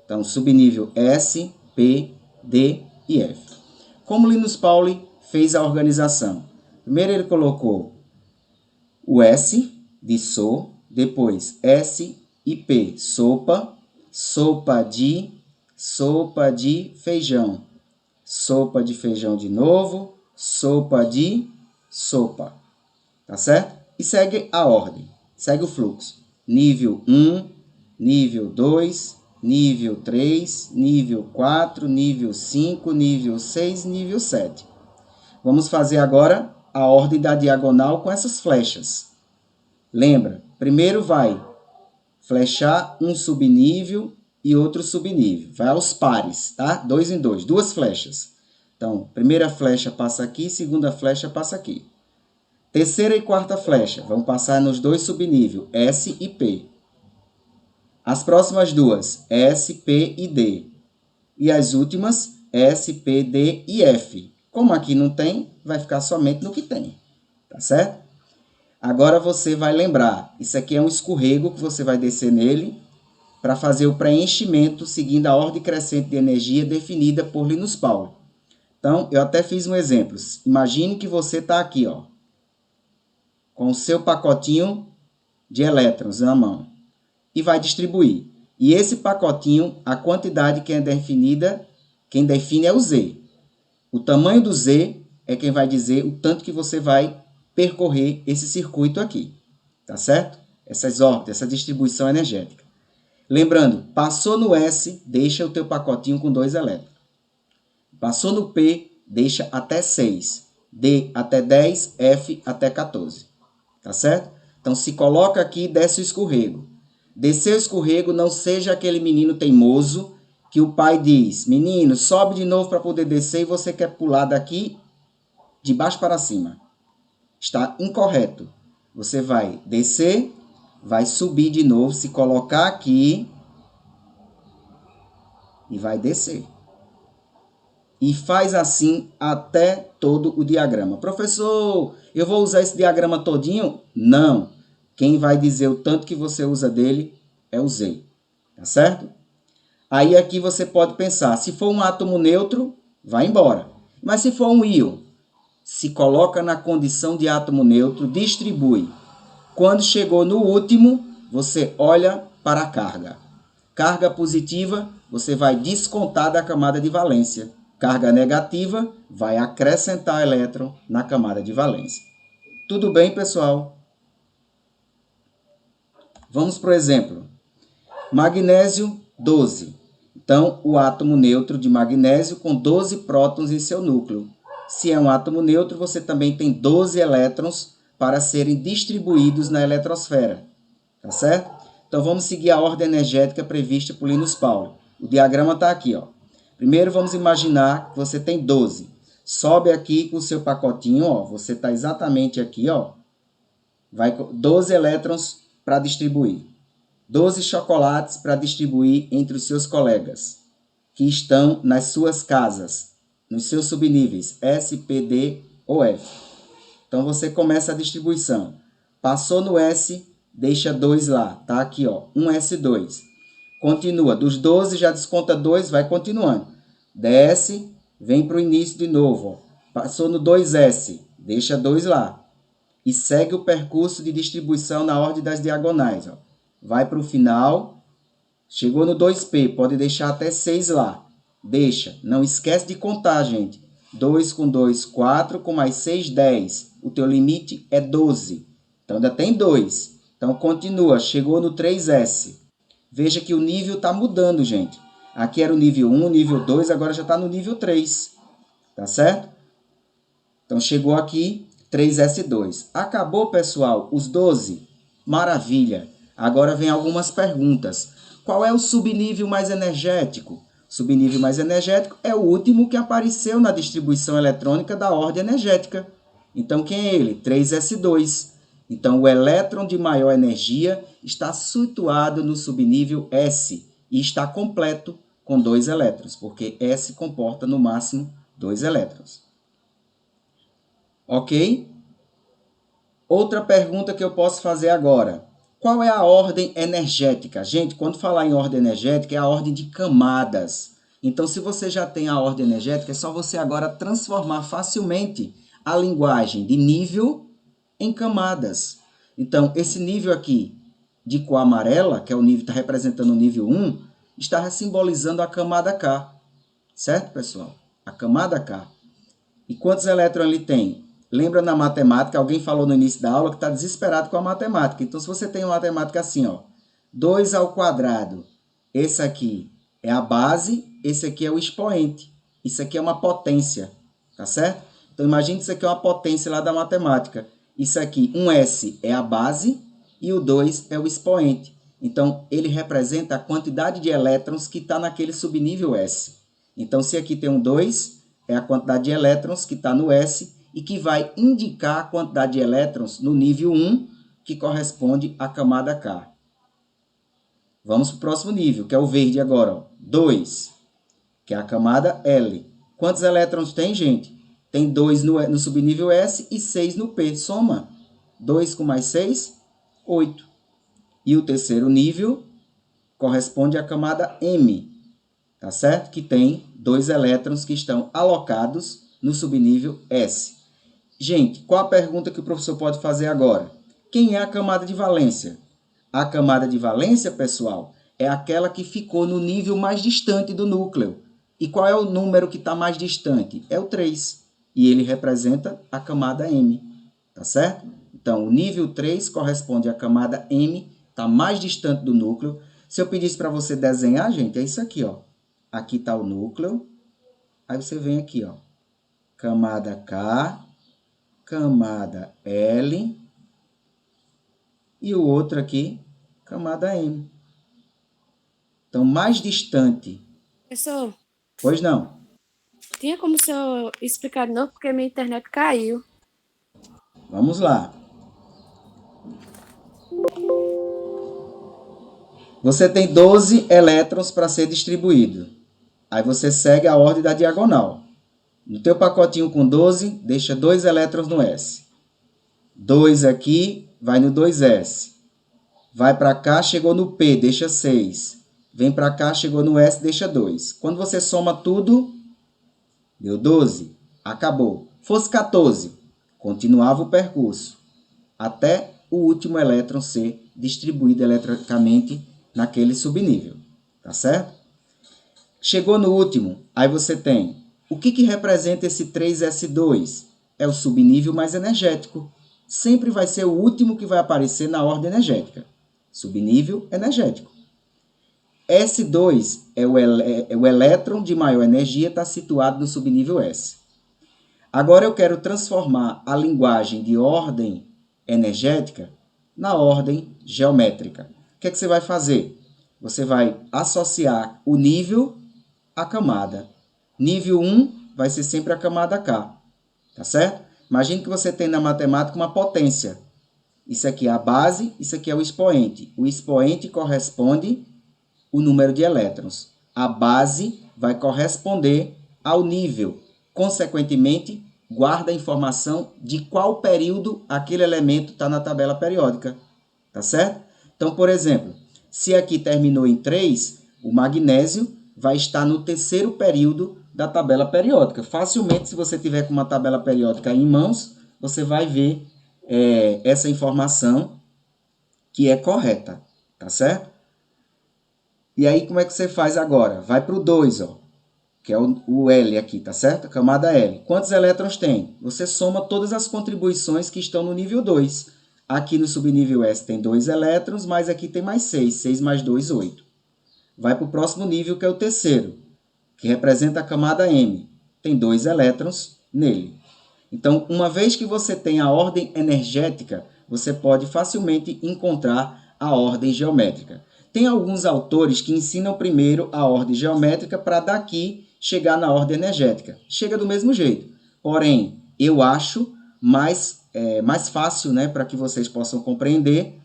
Então, subnível S, P, D e F. Como Linus Pauling fez a organização? Primeiro ele colocou o S de so, depois S e P, sopa, sopa de feijão, sopa de feijão de novo, sopa de sopa, tá certo? E segue a ordem, segue o fluxo. Nível 1, nível 2, nível 3, nível 4, nível 5, nível 6, nível 7. Vamos fazer agora a ordem da diagonal com essas flechas. Lembra, primeiro vai flechar um subnível e outro subnível. Vai aos pares, tá? 2 em 2, duas flechas. Então, primeira flecha passa aqui, segunda flecha passa aqui. Terceira e quarta flecha vão passar nos dois subníveis, S e P. As próximas duas, S, P e D. E as últimas, S, P, D e F. Como aqui não tem, vai ficar somente no que tem, tá certo? Agora você vai lembrar, isso aqui é um escorrego que você vai descer nele para fazer o preenchimento seguindo a ordem crescente de energia definida por Linus Pauling. Então, eu até fiz um exemplo. Imagine que você está aqui, ó, com o seu pacotinho de elétrons na mão e vai distribuir. E esse pacotinho, a quantidade que é definida, quem define é o Z. O tamanho do Z é quem vai dizer o tanto que você vai percorrer esse circuito aqui, tá certo? Essas órbitas, essa distribuição energética. Lembrando, passou no S, deixa o teu pacotinho com 2 elétrons. Passou no P, deixa até 6. D até 10, F até 14. Tá certo? Então, se coloca aqui e desce o escorrego. Descer o escorrego, não seja aquele menino teimoso que o pai diz, menino, sobe de novo para poder descer e você quer pular daqui de baixo para cima. Está incorreto. Você vai descer, vai subir de novo, se colocar aqui e vai descer. E faz assim até todo o diagrama. Professor, eu vou usar esse diagrama todinho? Não. Quem vai dizer o tanto que você usa dele é o Z. Tá certo? Aí aqui você pode pensar, se for um átomo neutro, vai embora. Mas se for um íon, se coloca na condição de átomo neutro, distribui. Quando chegou no último, você olha para a carga. Carga positiva, você vai descontar da camada de valência. Carga negativa, vai acrescentar elétron na camada de valência. Tudo bem, pessoal? Vamos para o exemplo. Magnésio 12. Então, o átomo neutro de magnésio com 12 prótons em seu núcleo. Se é um átomo neutro, você também tem 12 elétrons para serem distribuídos na eletrosfera. Tá certo? Então, vamos seguir a ordem energética prevista por Linus Pauling. O diagrama está aqui, ó. Primeiro, vamos imaginar que você tem 12. Sobe aqui com o seu pacotinho, ó. Você está exatamente aqui, ó. Vai com 12 elétrons para distribuir. 12 chocolates para distribuir entre os seus colegas, que estão nas suas casas, nos seus subníveis, S, P, D ou F. Então, você começa a distribuição. Passou no S, deixa 2 lá, tá aqui, ó, um S2. Continua. Dos 12 já desconta 2, vai continuando. Desce, vem para o início de novo. Ó. Passou no 2S, deixa 2 lá. E segue o percurso de distribuição na ordem das diagonais. Ó. Vai para o final. Chegou no 2P, pode deixar até 6 lá. Deixa. Não esquece de contar, gente. 2 com 2, 4, com mais 6, 10. O teu limite é 12. Então, ainda tem 2. Então, continua. Chegou no 3S. Veja que o nível está mudando, gente. Aqui era o nível 1, nível 2, agora já está no nível 3. Tá certo? Então, chegou aqui, 3S2. Acabou, pessoal, os 12? Maravilha. Agora vem algumas perguntas. Qual é o subnível mais energético? Subnível mais energético é o último que apareceu na distribuição eletrônica da ordem energética. Então, quem é ele? 3S2. Então, o elétron de maior energia está situado no subnível S e está completo com 2 elétrons, porque S comporta no máximo 2 elétrons. Ok? Outra pergunta que eu posso fazer agora. Qual é a ordem energética? Gente, quando falar em ordem energética, é a ordem de camadas. Então, se você já tem a ordem energética, é só você agora transformar facilmente a linguagem de nível em camadas. Então, esse nível aqui de cor amarela, que é o nível, está representando o nível 1, está simbolizando a camada K. Certo, pessoal? A camada K. E quantos elétrons ele tem? Lembra na matemática, alguém falou no início da aula que está desesperado com a matemática. Então, se você tem uma matemática assim, ó, 2 ao quadrado, esse aqui é a base, esse aqui é o expoente. Isso aqui é uma potência, tá certo? Então, imagine isso aqui é uma potência lá da matemática. Isso aqui, 1S é a base e o 2 é o expoente. Então, ele representa a quantidade de elétrons que está naquele subnível S. Então, se aqui tem um 2, é a quantidade de elétrons que está no S e que vai indicar a quantidade de elétrons no nível 1, que corresponde à camada K. Vamos para o próximo nível, que é o verde agora. Ó. 2, que é a camada L. Quantos elétrons tem, gente? Tem 2 no subnível S e 6 no P. Soma. 2 com mais 6, 8. E o terceiro nível corresponde à camada M, tá certo? Que tem 2 elétrons que estão alocados no subnível S. Gente, qual a pergunta que o professor pode fazer agora? Quem é a camada de valência? A camada de valência, pessoal, é aquela que ficou no nível mais distante do núcleo. E qual é o número que está mais distante? É o 3. E ele representa a camada M, tá certo? Então, o nível 3 corresponde à camada M, está mais distante do núcleo. Se eu pedisse para você desenhar, gente, é isso aqui, ó. Aqui está o núcleo. Aí você vem aqui, ó. Camada K, camada L e o outro aqui, camada M. Então, mais distante. Professor, Pois não. tinha como o senhor explicar de novo, porque minha internet caiu. Vamos lá. Você tem 12 elétrons para ser distribuído. Aí você segue a ordem da diagonal. No teu pacotinho com 12, deixa 2 elétrons no S. 2 aqui, vai no 2S. Vai para cá, chegou no P, deixa 6. Vem para cá, chegou no S, deixa 2. Quando você soma tudo, deu 12. Acabou. Fosse 14, continuava o percurso. Até o último elétron ser distribuído eletricamente naquele subnível. Tá certo? Chegou no último, aí você tem... O que representa esse 3S2? É o subnível mais energético. Sempre vai ser o último que vai aparecer na ordem energética. Subnível energético. S2 é o elétron de maior energia, está situado no subnível S. Agora eu quero transformar a linguagem de ordem energética na ordem geométrica. O que é que você vai fazer? Você vai associar o nível à camada. Nível 1 vai ser sempre a camada K, tá certo? Imagine que você tem na matemática uma potência. Isso aqui é a base, isso aqui é o expoente. O expoente corresponde ao número de elétrons. A base vai corresponder ao nível. Consequentemente, guarda a informação de qual período aquele elemento está na tabela periódica, tá certo? Então, por exemplo, Se aqui terminou em 3, o magnésio vai estar no terceiro período da tabela periódica. Facilmente, se você tiver com uma tabela periódica em mãos, você vai ver essa informação que é correta, tá certo? E aí, como é que você faz agora? Vai para o 2, ó, que é o L aqui, tá certo? Camada L. Quantos elétrons tem? Você soma todas as contribuições que estão no nível 2. Aqui no subnível S tem 2 elétrons, mas aqui tem mais 6. 6 mais 2, 8. Vai para o próximo nível, que é o terceiro, que representa a camada M. Tem 2 elétrons nele. Então, uma vez que você tem a ordem energética, você pode facilmente encontrar a ordem geométrica. Tem alguns autores que ensinam primeiro a ordem geométrica para daqui chegar na ordem energética. Chega do mesmo jeito. Porém, eu acho mais fácil, né, para que vocês possam compreender,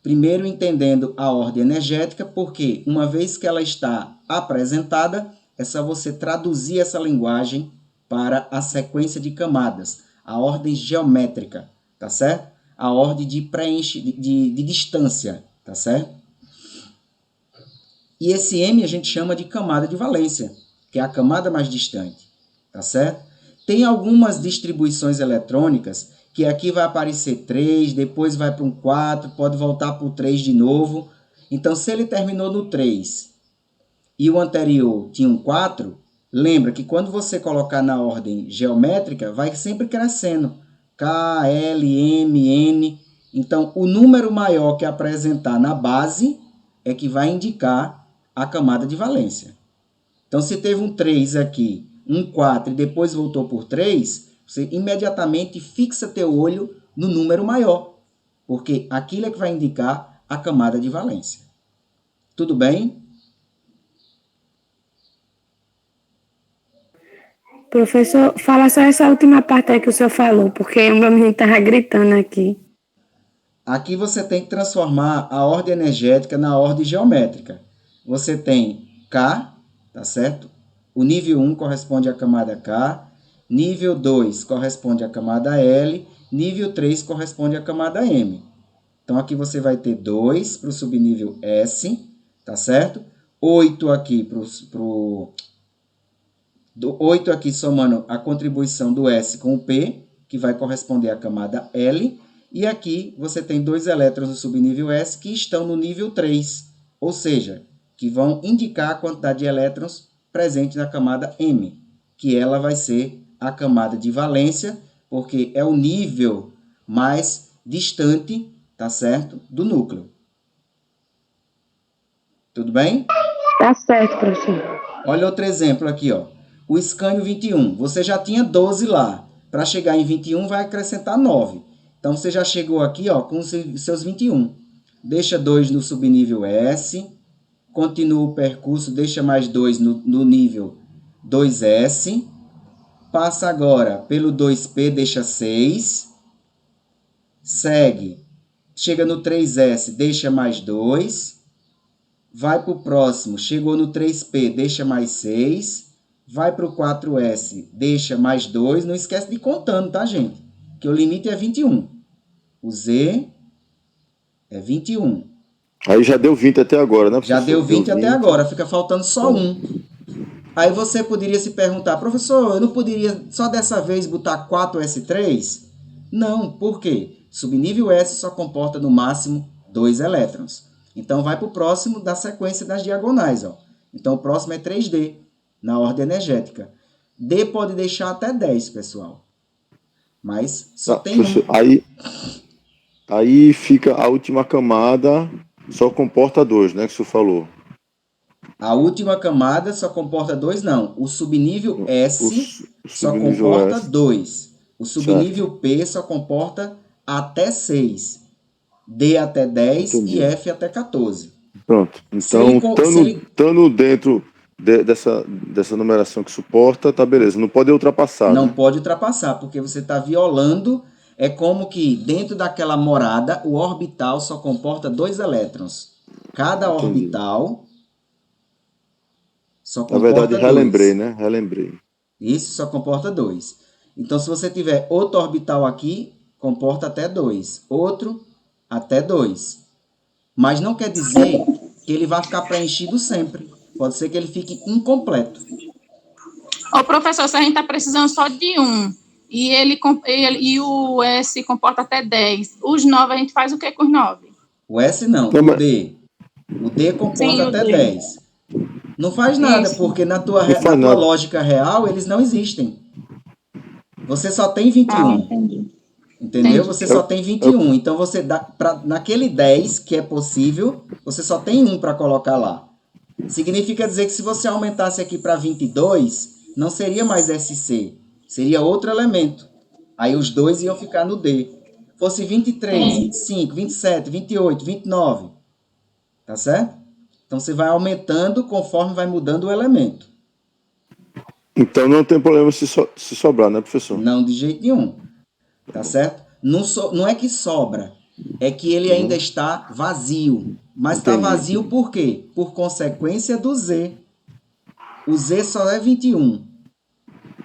primeiro entendendo a ordem energética, porque uma vez que ela está apresentada, é só você traduzir essa linguagem para a sequência de camadas, a ordem geométrica, tá certo? A ordem de distância, tá certo? E esse M a gente chama de camada de valência, que é a camada mais distante, tá certo? Tem algumas distribuições eletrônicas que aqui vai aparecer 3, depois vai para um 4, pode voltar para o 3 de novo. Então, se ele terminou no 3 e o anterior tinha um 4, lembra que quando você colocar na ordem geométrica, vai sempre crescendo. K, L, M, N. Então, o número maior que apresentar na base é que vai indicar a camada de valência. Então, se teve um 3 aqui, um 4 e depois voltou por 3, você imediatamente fixa teu olho no número maior, porque aquilo é que vai indicar a camada de valência. Tudo bem? Professor, fala só essa última parte aí que o senhor falou, porque o meu menino estava gritando aqui. Aqui você tem que transformar a ordem energética na ordem geométrica. Você tem K, tá certo? O nível 1 corresponde à camada K, nível 2 corresponde à camada L, nível 3 corresponde à camada M. Então, aqui você vai ter 2 para o subnível S, tá certo? 8 aqui 8 aqui somando a contribuição do S com o P, que vai corresponder à camada L. E aqui você tem 2 elétrons no subnível S que estão no nível 3, ou seja, que vão indicar a quantidade de elétrons presente na camada M, que ela vai ser a camada de valência, porque é o nível mais distante, tá certo, do núcleo. Tudo bem? Tá certo, professor. Olha outro exemplo aqui, ó. O escânio 21. Você já tinha 12 lá. Para chegar em 21, vai acrescentar 9. Então, você já chegou aqui, ó, com os seus 21. Deixa 2 no subnível S. Continua o percurso, deixa mais 2 no nível 2S. Passa agora pelo 2P, deixa 6. Segue. Chega no 3S, deixa mais 2. Vai para o próximo, chegou no 3P, deixa mais 6. Vai para o 4S, deixa mais 2. Não esquece de ir contando, tá, gente? Que o limite é 21. O Z é 21. Aí já deu 20 até agora, né, professor? Já deu 20 até agora, fica faltando só um. Aí você poderia se perguntar, professor, eu não poderia só dessa vez botar 4S3? Não, por quê? Subnível S só comporta no máximo 2 elétrons. Então, vai para o próximo da sequência das diagonais. Ó. Então, o próximo é 3D, na ordem energética. D pode deixar até 10, pessoal. Mas só tem um. Aí fica a última camada, só comporta 2, né, que o senhor falou. A última camada só comporta 2, não. O subnível S só comporta 2. O subnível certo. P só comporta até 6. D até 10 Entendi. E F até 14. Pronto. Então, estando dentro dessa numeração que suporta, tá beleza. Não pode ultrapassar. Não né? pode ultrapassar, porque você está violando. É como que dentro daquela morada, o orbital só comporta 2 elétrons. Cada Entendi. Orbital só comporta 2. Na verdade, relembrei, né? Relembrei. Isso só comporta 2. Então, se você tiver outro orbital aqui, comporta até 2. Outro, até 2. Mas não quer dizer que ele vai ficar preenchido sempre. Pode ser que ele fique incompleto. Ô, professor, se a gente está precisando só de um, e o S comporta até 10, os 9 a gente faz o que com os 9? O S não, Não, o mas- D. O D Sim, comporta o até D. 10. Não faz nada, Isso. porque na tua Não faz nada. lógica real, eles não existem. Você só tem Ah, 21. entendi. Entendeu? Entendi. Você só tem 21. Então, você dá naquele 10 que é possível, você só tem um para colocar lá. Significa dizer que se você aumentasse aqui para 22, não seria mais SC. Seria outro elemento. Aí os dois iam ficar no D. Fosse 23, 25, 27, 28, 29. Tá certo? Então, você vai aumentando conforme vai mudando o elemento. Então não tem problema se sobrar, né, professor? Não de jeito nenhum. Tá certo? Não é que sobra, é que ele ainda está vazio. Mas está Entendi. vazio por quê? Por consequência do Z. O Z só é 21.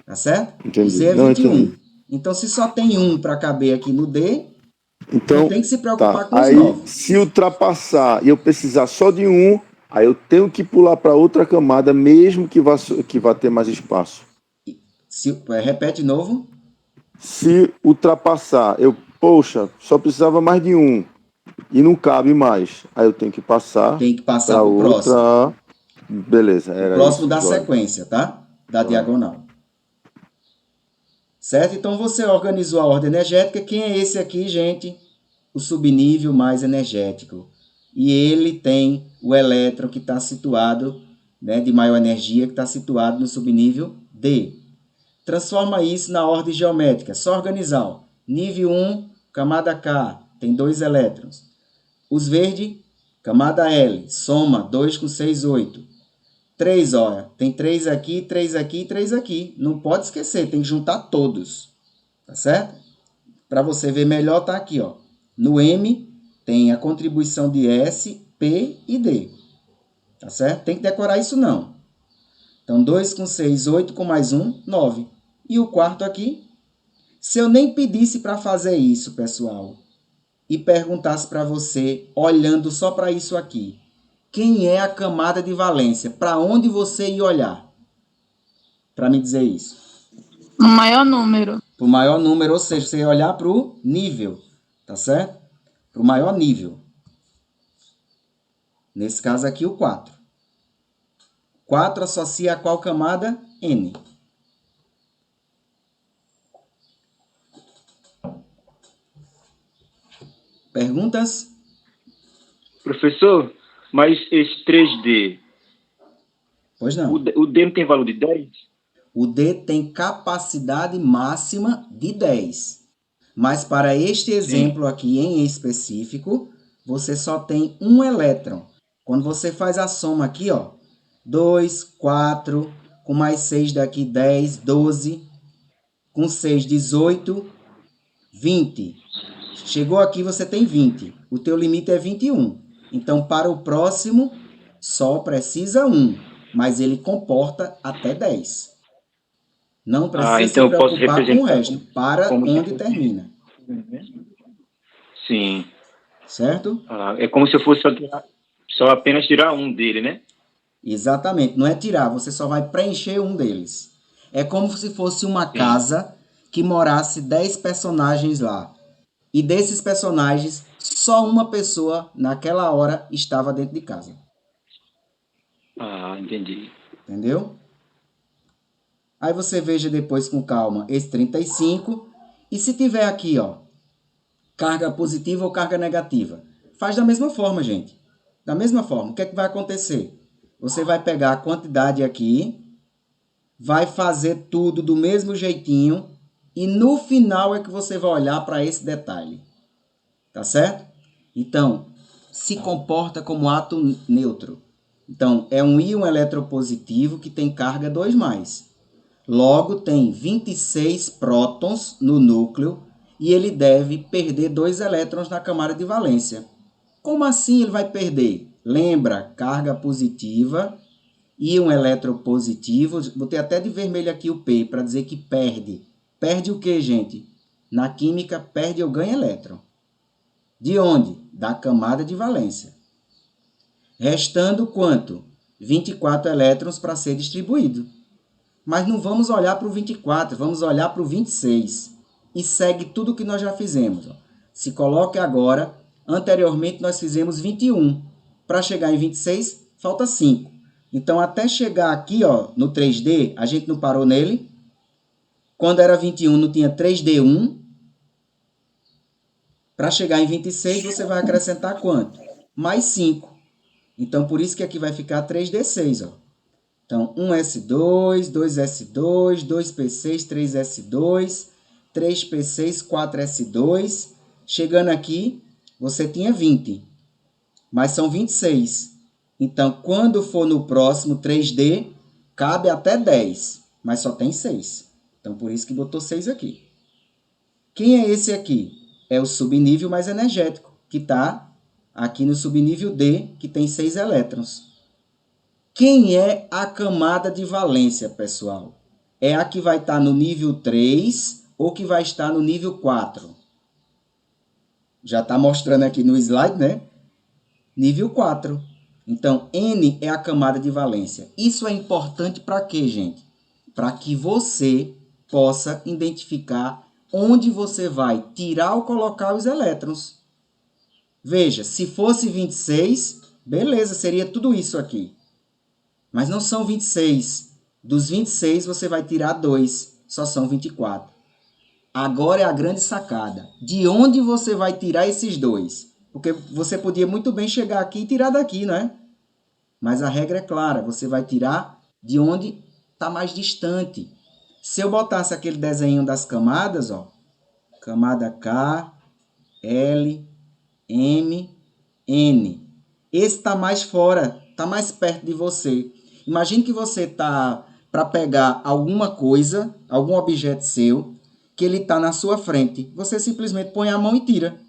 Tá certo? Entendi. O Z é Não, 21. entendi. Então, se só tem um para caber aqui no D, Então, não tem que se preocupar com os aí 9. se ultrapassar e eu precisar só de um, aí eu tenho que pular para outra camada, mesmo que vá ter mais espaço. Repete de novo. Se ultrapassar, poxa, só precisava mais de um e não cabe mais, aí eu tenho que passar Tem que passar para para o próximo. outra. Beleza, era O próximo isso. da Joia. sequência, tá? Da diagonal. Certo? Então, você organizou a ordem energética. Quem é esse aqui, gente? O subnível mais energético. E ele tem o elétron que está situado, né, de maior energia, que está situado no subnível D. Transforma isso na ordem geométrica. Só organizar. Ó. Nível 1, camada K, tem 2 elétrons. Os verdes, camada L, soma 2 com 6, 8. 3, olha, tem 3 aqui, 3 aqui e 3 aqui. Não pode esquecer, tem que juntar todos. Tá certo? Para você ver melhor, tá aqui, ó. No M tem a contribuição de S, P e D. Tá certo? Tem que decorar isso não. Então, 2 com 6, 8 com mais 1, 9. E o quarto aqui? Se eu nem pedisse para fazer isso, pessoal, e perguntasse para você, olhando só para isso aqui, quem é a camada de valência? Para onde você ia olhar? Para me dizer isso. O maior número. Para o maior número, ou seja, você ia olhar para o nível. Tá certo? Para o maior nível. Nesse caso aqui, o 4. 4 associa a qual camada? N. Perguntas? Professor, mas esse 3D, Pois não. o D não tem valor de 10? O D tem capacidade máxima de 10. Mas para este exemplo aqui em específico, você só tem um elétron. Quando você faz a soma aqui, ó, 2, 4, com mais 6 daqui, 10, 12, com 6, 18, 20. Chegou aqui, você tem 20. O teu limite é 21. Então, para o próximo, só precisa 1, mas ele comporta até 10. Não precisa então se eu posso preocupar com o representar resto. Para como onde termina. Sim. Certo? É como se eu fosse só apenas tirar um dele, né? Exatamente. Não é tirar, você só vai preencher um deles. É como se fosse uma casa que morasse 10 personagens lá. E desses personagens, só uma pessoa, naquela hora, estava dentro de casa. Entendi. Entendeu? Aí você veja depois com calma esse 35. E se tiver aqui, ó, carga positiva ou carga negativa? Faz da mesma forma, gente. Da mesma forma. O que é que vai acontecer? Você vai pegar a quantidade aqui, vai fazer tudo do mesmo jeitinho e no final é que você vai olhar para esse detalhe. Tá certo? Então, se comporta como átomo neutro. Então, é um íon eletropositivo que tem carga 2+. Logo, tem 26 prótons no núcleo e ele deve perder 2 elétrons na camada de valência. Como assim ele vai perder? Lembra, carga positiva, íon eletropositivo. Botei até de vermelho aqui o P para dizer que perde. Perde o que, gente? Na química, perde ou ganha elétron. De onde? Da camada de valência. Restando quanto? 24 elétrons para ser distribuído. Mas não vamos olhar para o 24, vamos olhar para o 26. E segue tudo o que nós já fizemos. Se coloque agora, anteriormente nós fizemos 21. Para chegar em 26, falta 5. Então, até chegar aqui, no 3D, a gente não parou nele. Quando era 21, não tinha 3D1. Para chegar em 26, você vai acrescentar quanto? Mais 5. Então, por isso que aqui vai ficar 3D6, Então, 1S2, 2S2, 2P6, 3S2, 3P6, 4S2. Chegando aqui, você tinha 20, mas são 26. Então, quando for no próximo 3D, cabe até 10, mas só tem 6. Então, por isso que botou 6 aqui. Quem é esse aqui? É o subnível mais energético, que está aqui no subnível D, que tem 6 elétrons. Quem é a camada de valência, pessoal? É a que vai estar no nível 3 ou que vai estar no nível 4? Já está mostrando aqui no slide, né? Nível 4. Então, N é a camada de valência. Isso é importante para quê, gente? Para que você possa identificar onde você vai tirar ou colocar os elétrons. Veja, se fosse 26, beleza, seria tudo isso aqui. Mas não são 26. Dos 26, você vai tirar 2. Só são 24. Agora é a grande sacada. De onde você vai tirar esses 2? Porque você podia muito bem chegar aqui e tirar daqui, não é? Mas a regra é clara. Você vai tirar de onde está mais distante. Se eu botasse aquele desenho das camadas, camada K, L, M, N. Esse está mais fora, está mais perto de você. Imagine que você está para pegar alguma coisa, algum objeto seu, que ele está na sua frente. Você simplesmente põe a mão e tira.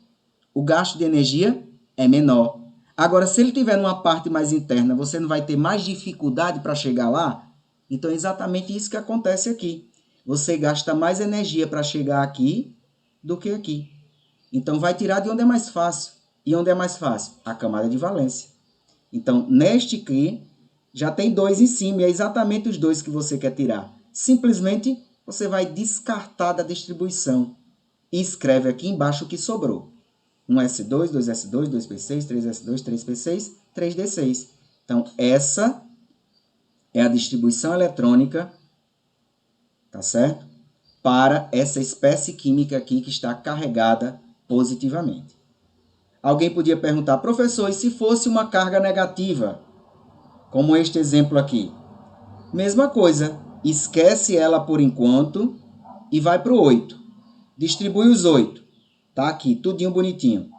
O gasto de energia é menor. Agora, se ele estiver numa parte mais interna, você não vai ter mais dificuldade para chegar lá? Então, é exatamente isso que acontece aqui. Você gasta mais energia para chegar aqui do que aqui. Então, vai tirar de onde é mais fácil. E onde é mais fácil? A camada de valência. Então, neste aqui, já tem 2 em cima, e é exatamente os 2 que você quer tirar. Simplesmente, você vai descartar da distribuição e escreve aqui embaixo o que sobrou. 1S2, 2S2, 2P6, 3S2, 3P6, 3D6. Então, essa é a distribuição eletrônica, tá certo? Para essa espécie química aqui que está carregada positivamente. Alguém podia perguntar, professor, e se fosse uma carga negativa? Como este exemplo aqui. Mesma coisa, esquece ela por enquanto e vai para o 8. Distribui os 8. Tá aqui, tudinho bonitinho.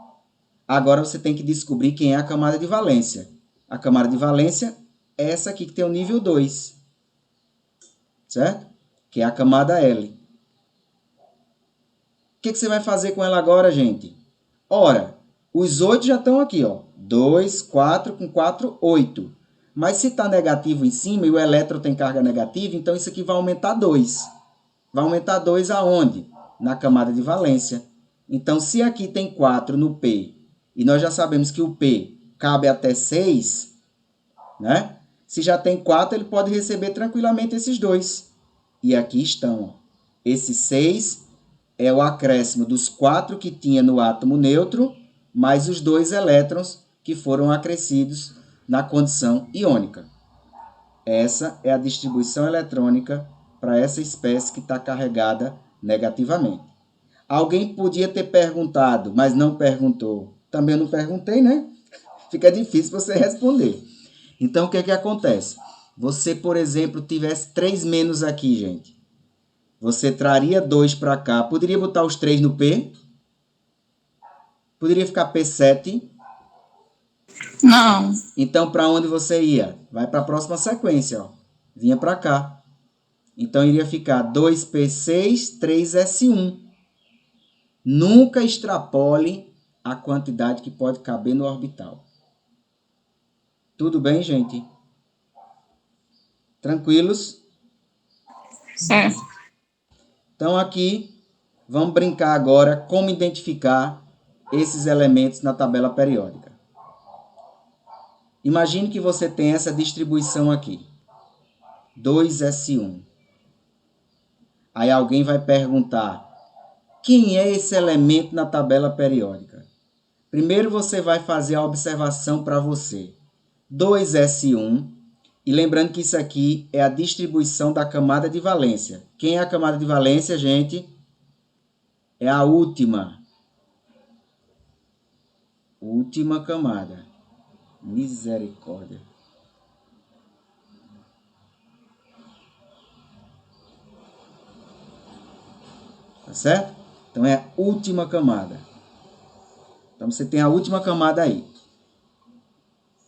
Agora você tem que descobrir quem é a camada de valência. A camada de valência é essa aqui que tem o nível 2. Certo? Que é a camada L. O que você vai fazer com ela agora, gente? Ora, os 8 já estão aqui, 2, 4, com 4, 8. Mas se está negativo em cima e o elétron tem carga negativa, então isso aqui vai aumentar 2. Vai aumentar 2 aonde? Na camada de valência. Então, se aqui tem 4 no P, e nós já sabemos que o P cabe até 6, né? Se já tem 4, ele pode receber tranquilamente esses 2. E aqui estão. Esse 6 é o acréscimo dos 4 que tinha no átomo neutro, mais os 2 elétrons que foram acrescidos na condição iônica. Essa é a distribuição eletrônica para essa espécie que está carregada negativamente. Alguém podia ter perguntado, mas não perguntou. Também não perguntei, né? Fica difícil você responder. Então, o que é que acontece? Você, por exemplo, tivesse 3 menos aqui, gente. Você traria 2 para cá. Poderia botar os 3 no P? Poderia ficar P7? Não. Então, para onde você ia? Vai para a próxima sequência. Vinha para cá. Então, iria ficar 2P6, 3S1. Nunca extrapole a quantidade que pode caber no orbital. Tudo bem, gente? Tranquilos? Certo. Então, aqui, vamos brincar agora como identificar esses elementos na tabela periódica. Imagine que você tem essa distribuição aqui. 2S1. Aí alguém vai perguntar, quem é esse elemento na tabela periódica? Primeiro você vai fazer a observação para você. 2S1. E lembrando que isso aqui é a distribuição da camada de valência. Quem é a camada de valência, gente? É a última. Última camada. Misericórdia. Tá certo? Então é a última camada. Então você tem a última camada aí.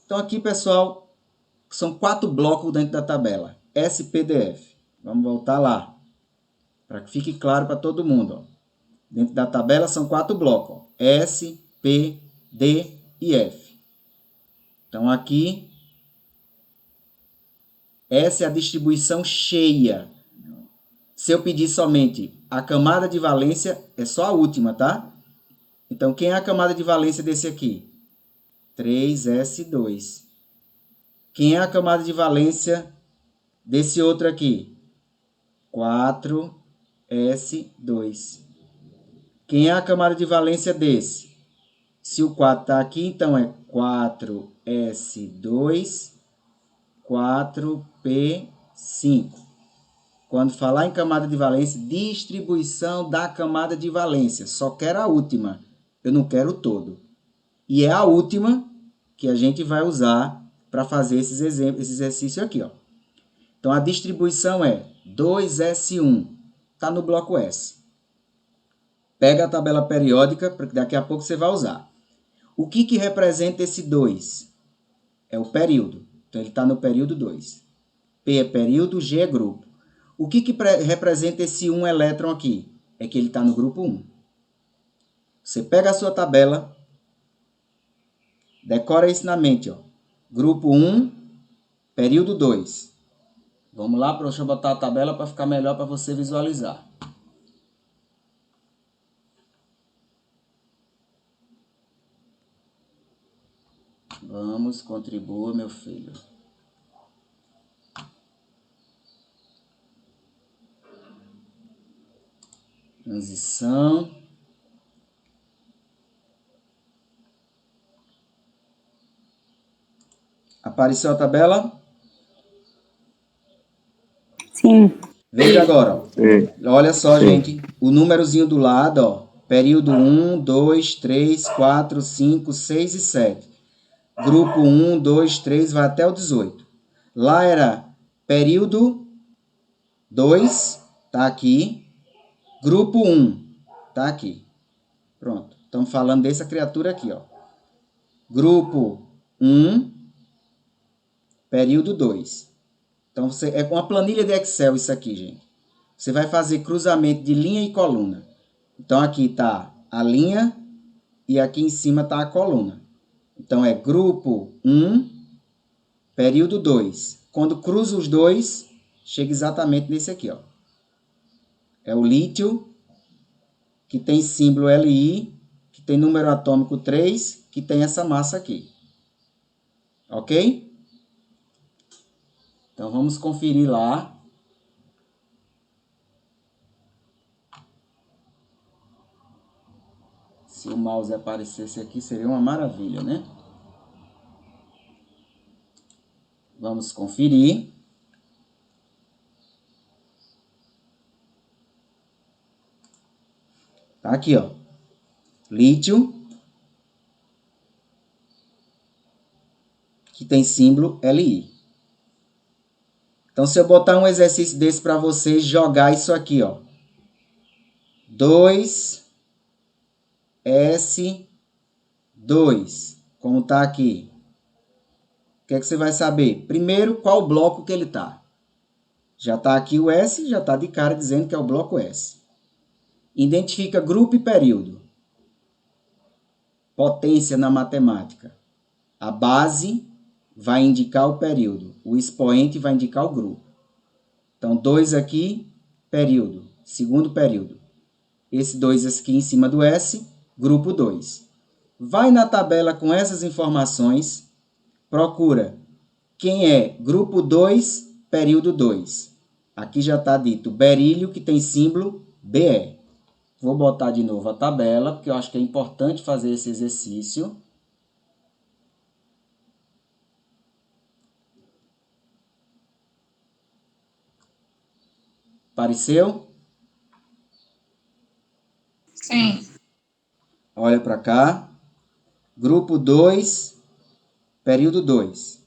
Então aqui, pessoal, são 4 blocos dentro da tabela. SPDF. Vamos voltar lá. Para que fique claro para todo mundo. Ó. Dentro da tabela são 4 blocos. Ó. S, P, D e F. Então aqui, essa é a distribuição cheia. Se eu pedir somente a camada de valência, é só a última, tá? Então, quem é a camada de valência desse aqui? 3S2. Quem é a camada de valência desse outro aqui? 4S2. Quem é a camada de valência desse? Se o 4 está aqui, então é 4S2, 4P5. Quando falar em camada de valência, distribuição da camada de valência. Só quero a última. Eu não quero o todo. E é a última que a gente vai usar para fazer esses exemplos, esse exercício aqui. Ó. Então, a distribuição é 2S1. Está no bloco S. Pega a tabela periódica, porque daqui a pouco você vai usar. O que representa esse 2? É o período. Então, ele está no período 2. P é período, G é grupo. O que representa esse 1 elétron aqui? É que ele está no grupo 1. Você pega a sua tabela, decora isso na mente. Ó. Grupo 1, período 2. Vamos lá, deixa eu botar a tabela para ficar melhor para você visualizar. Vamos, contribua, meu filho. Transição. Apareceu a tabela? Sim. Veja agora. Ó. Sim. Olha só, Sim. gente. O númerozinho do lado, ó. Período 1, 2, 3, 4, 5, 6 e 7. Grupo 1, 2, 3, vai até o 18. Lá era período 2, tá aqui. Grupo 1, tá aqui. Pronto. Estamos falando dessa criatura aqui, ó. Grupo 1, período 2. Então, é com a planilha de Excel isso aqui, gente. Você vai fazer cruzamento de linha e coluna. Então, aqui está a linha e aqui em cima está a coluna. Então, é grupo 1, período 2. Quando cruza os dois, chega exatamente nesse aqui, ó. É o lítio, que tem símbolo Li, que tem número atômico 3, que tem essa massa aqui. Ok? Então, vamos conferir lá. Se o mouse aparecesse aqui, seria uma maravilha, né? Vamos conferir. Tá aqui, ó. Lítio, que tem símbolo Li. Então, se eu botar um exercício desse para vocês, jogar isso aqui, ó. 2S2, como tá aqui. O que é que você vai saber? Primeiro, qual bloco que ele tá. Já tá aqui o S, já tá de cara dizendo que é o bloco S. Identifica grupo e período. Potência na matemática. A base vai indicar o período. O expoente vai indicar o grupo. Então, 2 aqui, período. Segundo período. Esse 2 aqui em cima do S, grupo 2. Vai na tabela com essas informações. procura quem é grupo 2, período 2. Aqui já está dito berílio, que tem símbolo BE. Vou botar de novo a tabela, porque eu acho que é importante fazer esse exercício. Apareceu? Sim. Olha para cá. Grupo 2, período 2.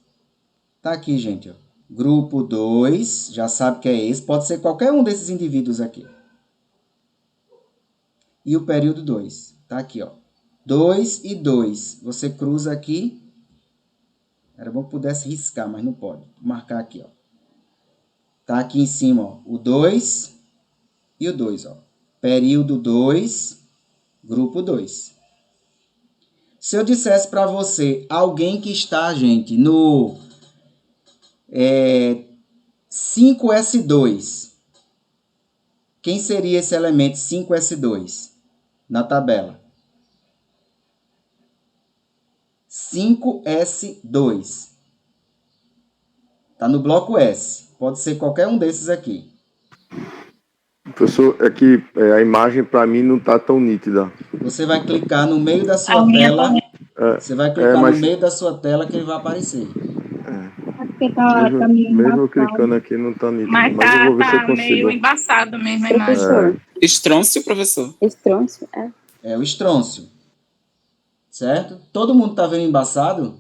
Tá aqui, gente. Ó. Grupo 2, já sabe que é esse. Pode ser qualquer um desses indivíduos aqui. E o período 2. Tá aqui, ó. 2 e 2. Você cruza aqui. Era bom que pudesse riscar, mas não pode. Vou marcar aqui, ó. Tá aqui em cima, ó. O 2 e o 2, ó. Período 2, grupo 2. Se eu dissesse para você, alguém que está, gente, no 5S2, quem seria esse elemento 5S2 na tabela? 5S2. Está no bloco S. Pode ser qualquer um desses aqui. Professor, é que a imagem para mim não está tão nítida. Você vai clicar no meio da sua tela. Você vai clicar no meio da sua tela que ele vai aparecer. Porque tá Mesmo eu clicando aqui não está nítido. Mas eu vou ver se eu tá consigo. meio embaçado mesmo a imagem. Professor, Estrôncio, professor? estrôncio, é. É o estrôncio. Certo? Todo mundo está vendo embaçado?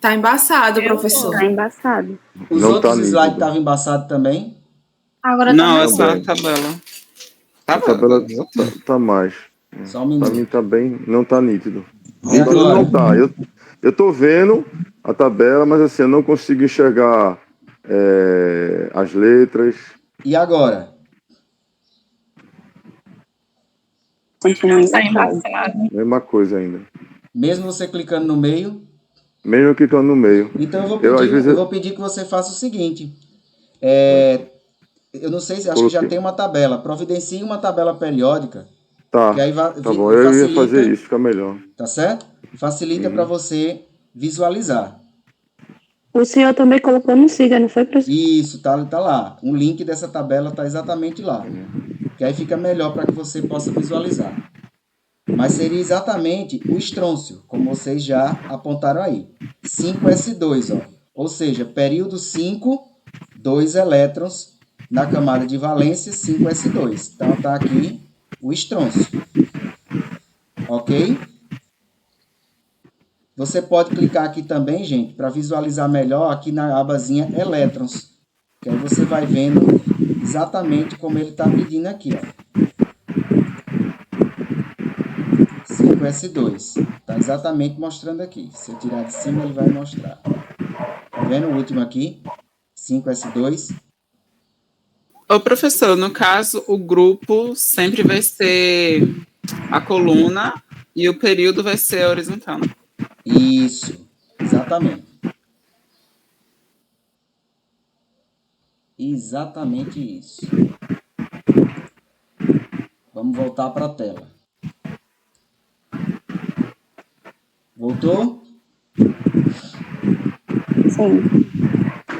Tá embaçado, professor. Tá embaçado. Os Não outros tá nítido. slides estavam embaçados também? Agora Não, tá essa bem. tabela. A tabela tá mais. Só um Para minuto. mim tá bem, não tá nítido. E agora? Não tá. Eu tô vendo a tabela, mas assim, eu não consigo enxergar as letras. E agora? Continua Tá embaçado. embaçado. Mesma coisa ainda. Mesmo você clicando no meio? Mesmo clicando no meio. Então às vezes, eu vou pedir que você faça o seguinte. Eu não sei se acho que já Coloquei. tem uma tabela. Providencie uma tabela periódica. Tá, Que aí tá bom. Eu ia fazer isso, fica melhor. Tá certo? Facilita para você visualizar. O senhor também colocou no SIGA, não foi, professor? Isso, tá lá. Um link dessa tabela tá exatamente lá. Que aí fica melhor para que você possa visualizar. Mas seria exatamente o estrôncio, como vocês já apontaram aí. 5S2, ó. Ou seja, período 5, 2 elétrons na camada de valência, 5S2. Então tá aqui o estrôncio. Ok? Você pode clicar aqui também, gente, para visualizar melhor aqui na abazinha elétrons. Que aí você vai vendo exatamente como ele está pedindo aqui, ó. 5S2. Está exatamente mostrando aqui. Se eu tirar de cima, ele vai mostrar. Tá vendo o último aqui? 5S2. Ô, professor, no caso, o grupo sempre vai ser a coluna e o período vai ser a horizontal. Isso. Exatamente. Exatamente isso. Vamos voltar para a tela. Voltou? Sim.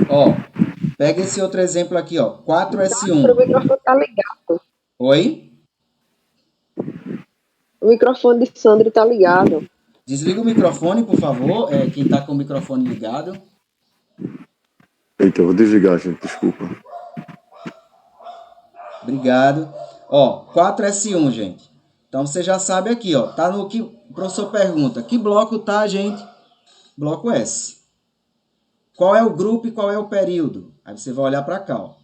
Ó, pega esse outro exemplo aqui, ó. 4S1. O microfone tá ligado. Oi? O microfone de Sandro tá ligado. Desliga o microfone, por favor. Quem tá com o microfone ligado. Eita, eu vou desligar, gente, desculpa. Obrigado. Ó, 4S1, gente. Então, você já sabe aqui, ó. Tá no que o professor pergunta. Que bloco tá, gente? Bloco S. Qual é o grupo e qual é o período? Aí você vai olhar para cá, ó.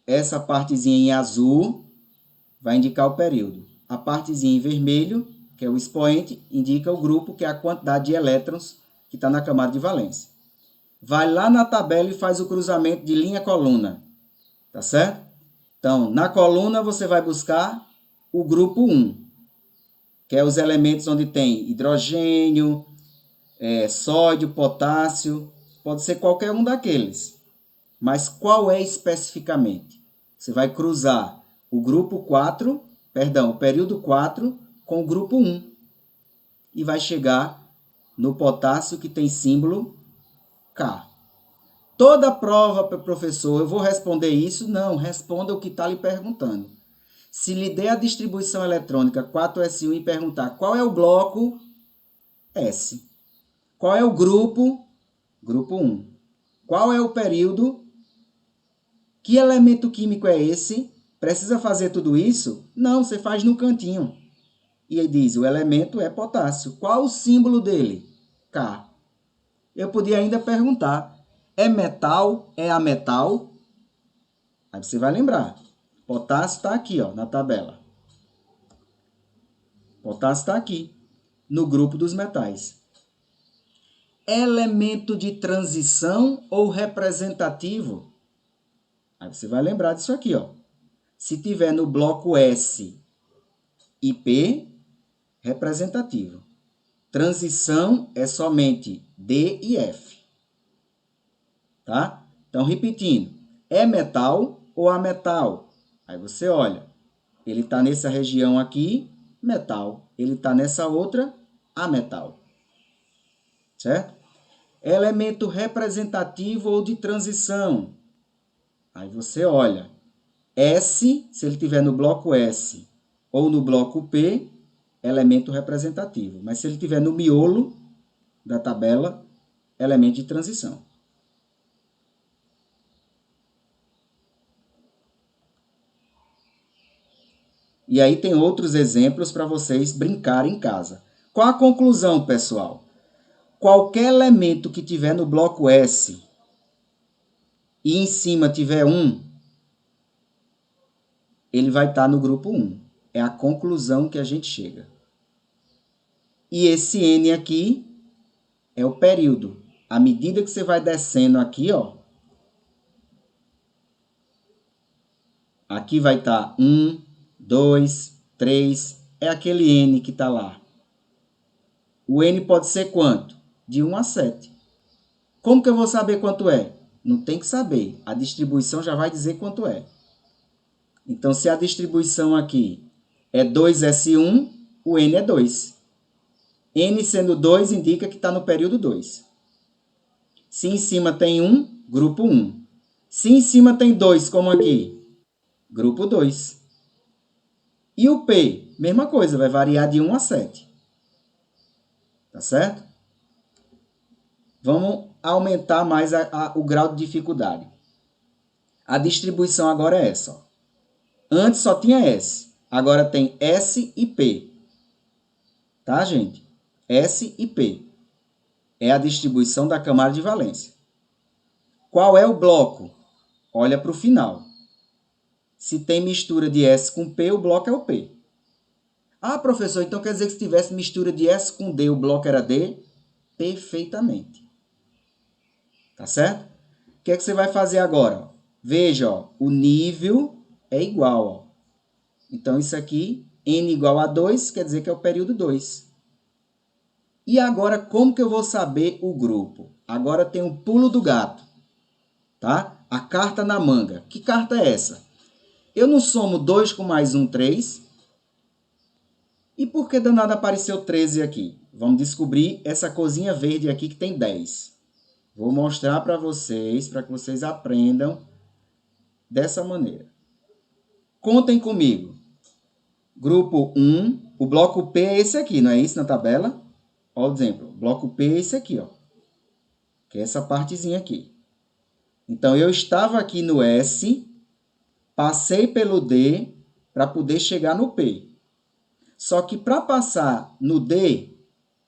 Essa partezinha em azul vai indicar o período. A partezinha em vermelho, que é o expoente, indica o grupo, que é a quantidade de elétrons que está na camada de valência. Vai lá na tabela e faz o cruzamento de linha-coluna. Tá certo? Então, na coluna você vai buscar o grupo 1, que é os elementos onde tem hidrogênio, sódio, potássio, pode ser qualquer um daqueles. Mas qual é especificamente? Você vai cruzar o grupo 4, o período 4 com o grupo 1 e vai chegar no potássio que tem símbolo K. Toda prova, professor, eu vou responder isso? Não, responda o que está lhe perguntando. Se lhe der a distribuição eletrônica 4S1 e perguntar qual é o bloco, S. Qual é o grupo? Grupo 1. Qual é o período? Que elemento químico é esse? Precisa fazer tudo isso? Não, você faz no cantinho. E aí diz, o elemento é potássio. Qual o símbolo dele? K. Eu podia ainda perguntar, é metal? É ametal? Aí você vai lembrar. Potássio está aqui, ó, na tabela. Potássio está aqui, no grupo dos metais. Elemento de transição ou representativo? Aí você vai lembrar disso aqui, ó. Se tiver no bloco S e P, representativo. Transição é somente D e F. Tá? Então, repetindo. É metal ou ametal? Aí você olha. Ele está nessa região aqui, metal. Ele está nessa outra, ametal. Certo? Elemento representativo ou de transição? Aí você olha. S, se ele estiver no bloco S ou no bloco P, elemento representativo. Mas se ele estiver no miolo da tabela, elemento de transição. E aí tem outros exemplos para vocês brincarem em casa. Qual a conclusão, pessoal? Qualquer elemento que tiver no bloco S e em cima tiver 1, ele vai estar no grupo 1. É a conclusão que a gente chega. E esse N aqui é o período. À medida que você vai descendo aqui, ó, aqui vai estar 1, 2, 3, é aquele N que está lá. O N pode ser quanto? De 1 a 7. Como que eu vou saber quanto é? Não tem que saber. A distribuição já vai dizer quanto é. Então, se a distribuição aqui é 2S1, o N é 2. N sendo 2 indica que está no período 2. Se em cima tem 1, grupo 1. Se em cima tem 2, como aqui, grupo 2. E o P, mesma coisa, vai variar de 1 a 7. Tá certo? Vamos aumentar mais o grau de dificuldade. A distribuição agora é essa, ó. Antes só tinha S. Agora tem S e P. Tá, gente? S e P. É a distribuição da camada de valência. Qual é o bloco? Olha para o final. Se tem mistura de S com P, o bloco é o P. Ah, professor, então quer dizer que se tivesse mistura de S com D, o bloco era D? Perfeitamente. Tá certo? O que é que você vai fazer agora? Veja, ó, o nível é igual. Ó. Então, isso aqui, N igual a 2, quer dizer que é o período 2. E agora, como que eu vou saber o grupo? Agora tem um pulo do gato. Tá? A carta na manga. Que carta é essa? Eu não somo 2 com mais 1, 3. E por que danado apareceu 13 aqui? Vamos descobrir essa coisinha verde aqui que tem 10. Vou mostrar para vocês, para que vocês aprendam dessa maneira. Contem comigo. Grupo 1, o bloco P é esse aqui, não é isso na tabela? Ó o exemplo, o bloco P é esse aqui, ó. Que é essa partezinha aqui. Então, eu estava aqui no S, passei pelo D para poder chegar no P. Só que para passar no D,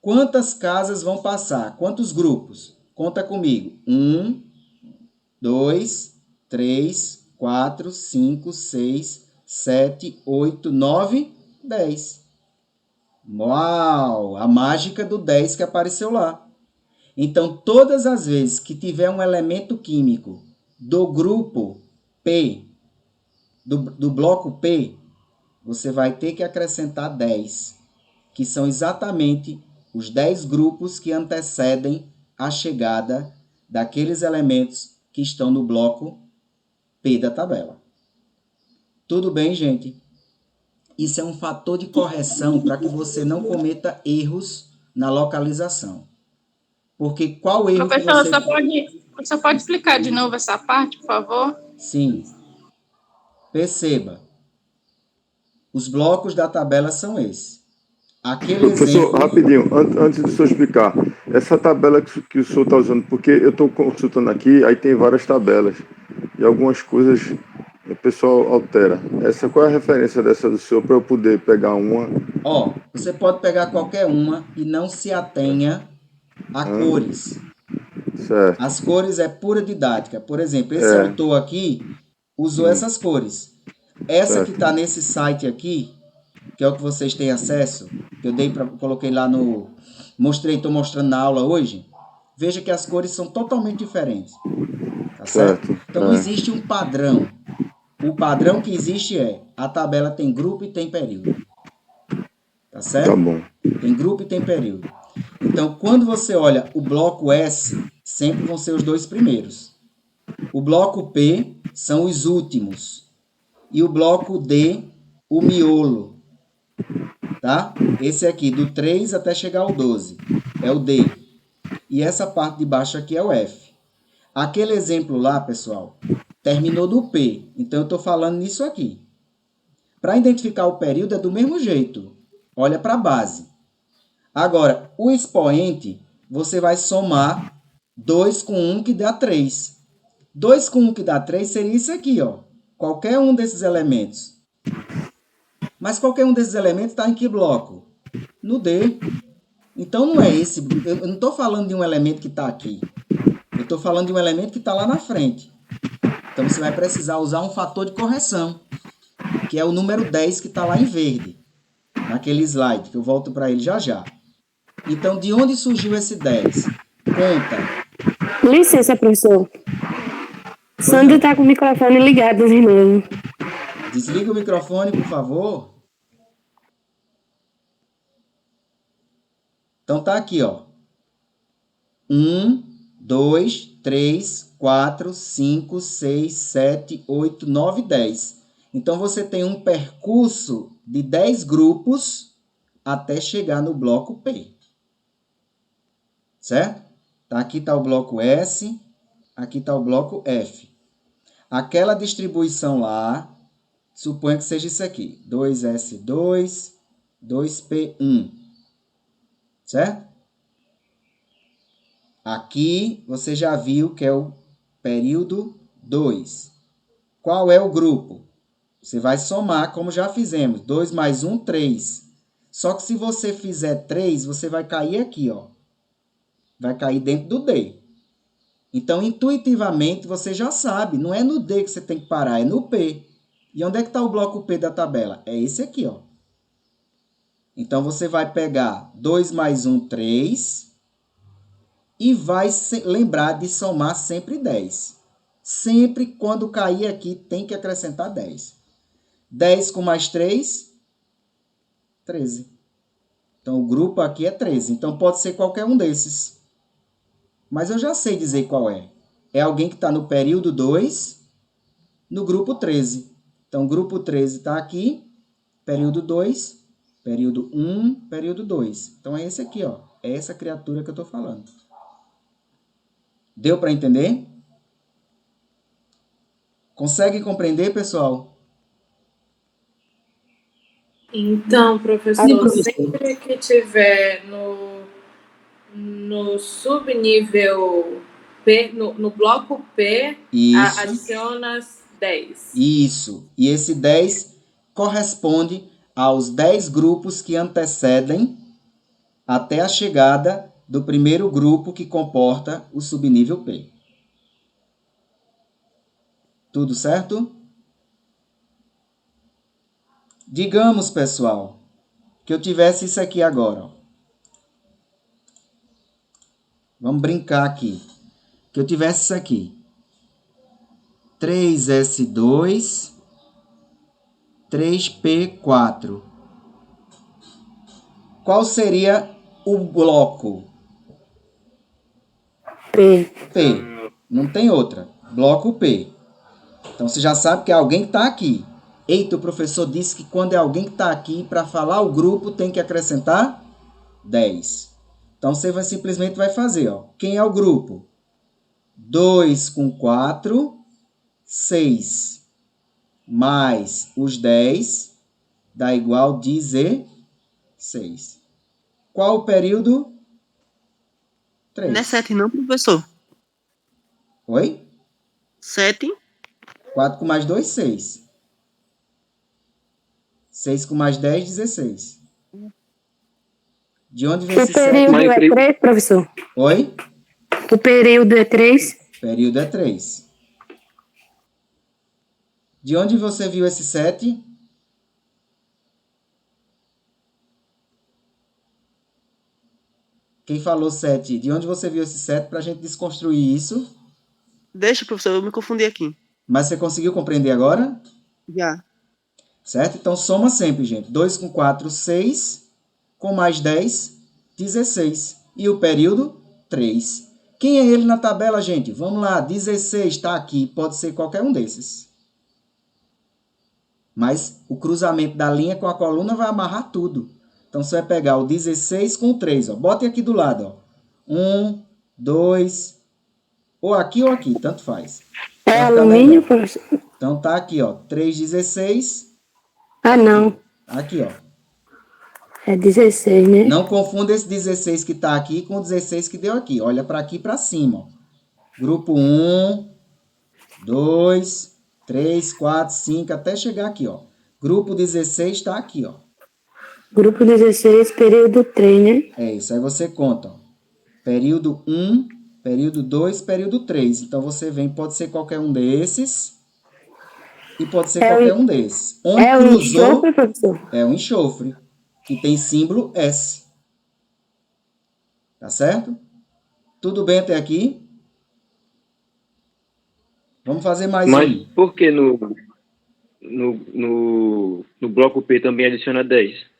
quantas casas vão passar? Quantos grupos? Conta comigo. 1, 2, 3, 4, 5, 6, 7, 8, 9, 10. Uau! A mágica do 10 que apareceu lá. Então, todas as vezes que tiver um elemento químico do grupo P, do bloco P, você vai ter que acrescentar 10, que são exatamente os 10 grupos que antecedem a chegada daqueles elementos que estão no bloco P da tabela. Tudo bem, gente? Isso é um fator de correção para que você não cometa erros na localização. Porque qual erro que Professor, você... você pode explicar de novo essa parte, por favor? Sim. Perceba. Os blocos da tabela são esses. Aquele Professor, exemplo... rapidinho, antes do senhor explicar, essa tabela que o senhor está usando, porque eu estou consultando aqui, aí tem várias tabelas, e algumas coisas o pessoal altera. Qual é a referência dessa do senhor para eu poder pegar uma? Você pode pegar qualquer uma e não se atenha a cores. Certo. As cores é pura didática. Por exemplo, esse autor aqui usou essas cores. Essa Certo. que está nesse site aqui, que é o que vocês têm acesso, que eu coloquei lá no... estou mostrando na aula hoje. Veja que as cores são totalmente diferentes. Tá certo? Então, não existe um padrão. O padrão que existe é a tabela tem grupo e tem período. Tá certo? Tá bom. Tem grupo e tem período. Então, quando você olha o bloco S, sempre vão ser os dois primeiros. O bloco P são os últimos. E o bloco D, o miolo. Tá? Esse aqui, do 3 até chegar ao 12, é o D. E essa parte de baixo aqui é o F. Aquele exemplo lá, pessoal, terminou no P. Então, eu estou falando nisso aqui. Para identificar o período é do mesmo jeito. Olha para a base. Agora, o expoente, você vai somar 2 com 1 que dá 3. 2 com 1 que dá 3 seria isso aqui, ó. Qualquer um desses elementos. Mas qualquer um desses elementos está em que bloco? No D. Então, não é esse. Eu não estou falando de um elemento que está aqui. Eu estou falando de um elemento que está lá na frente. Então, você vai precisar usar um fator de correção, que é o número 10 que está lá em verde, naquele slide, que eu volto para ele já já. Então, de onde surgiu esse 10? Conta. Licença, professor. Sandra está com o microfone ligado de novo. Desliga o microfone, por favor. Então, tá aqui, ó. 1, 2, 3, 4, 5, 6, 7, 8, 9, 10. Então, você tem um percurso de 10 grupos até chegar no bloco P. Certo? Aqui está o bloco S, aqui está o bloco F. Aquela distribuição lá, suponha que seja isso aqui. 2S2, 2P1. Certo? Aqui você já viu que é o período 2. Qual é o grupo? Você vai somar, como já fizemos. 2 mais 1, 3. Só que se você fizer 3, você vai cair aqui, ó. Vai cair dentro do D. Então, intuitivamente, você já sabe. Não é no D que você tem que parar, é no P. E onde é que está o bloco P da tabela? É esse aqui, ó. Então, você vai pegar 2 mais 1, 3. E vai lembrar de somar sempre 10. Sempre quando cair aqui, tem que acrescentar 10. 10 com mais 3, 13. Então, o grupo aqui é 13. Então, pode ser qualquer um desses. Mas eu já sei dizer qual é. É alguém que está no período 2, no grupo 13. Então, grupo 13 está aqui, período 2, período 1, período 2. Então, é esse aqui, ó. É essa criatura que eu estou falando. Deu para entender? Consegue compreender, pessoal? Então, professor, sempre que tiver no subnível P, no bloco P, adiciona 10. Isso. E esse 10 corresponde aos 10 grupos que antecedem até a chegada do primeiro grupo que comporta o subnível P. Tudo certo? Digamos, pessoal, que eu tivesse isso aqui agora, ó. Vamos brincar aqui. Que eu tivesse isso aqui. 3S2, 3P4. Qual seria o bloco? P. P. Não tem outra. Bloco P. Então, você já sabe que é alguém que está aqui. Eita, o professor disse que quando é alguém que está aqui, para falar o grupo, tem que acrescentar 10. Então, você simplesmente vai fazer, ó. Quem é o grupo? 2 com 4, 6. Mais os 10 dá igual 16. Qual o período? 3. Não é 7 não, professor? Oi? 7. 4 com mais 2, 6. 6 com mais 10, 16. De onde vem esse 7? O período é 3, professor? Oi? O período é 3? Período é 3. De onde você viu esse 7? Quem falou 7? De onde você viu esse 7 para a gente desconstruir isso? Deixa, professor, eu me confundi aqui. Mas você conseguiu compreender agora? Já. Certo? Então, soma sempre, gente. 2 com 4, 6. Com mais 10, 16. E o período? 3. Quem é ele na tabela, gente? Vamos lá. 16 está aqui. Pode ser qualquer um desses. Mas o cruzamento da linha com a coluna vai amarrar tudo. Então, você vai pegar o 16 com o 3. Ó. Bote aqui do lado. 1, 2, ou aqui, tanto faz. É alumínio, professor? Então, tá aqui, ó. 3, 16. Ah, não. Aqui, ó. É 16, né? Não confunda esse 16 que tá aqui com o 16 que deu aqui. Olha para aqui para cima, ó. Grupo 1, 2, 3, 4, 5, até chegar aqui, ó. Grupo 16 está aqui, ó. Grupo 16, período 3, né? É isso, aí você conta, ó. Período 1, período 2, período 3. Então, você vem, pode ser qualquer um desses e pode ser qualquer um desses. Onde cruzou, um enxofre, professor? É um enxofre, que tem símbolo S. Tá certo? Tudo bem até aqui? Vamos fazer mais um. Mas por que no bloco P também adiciona 10?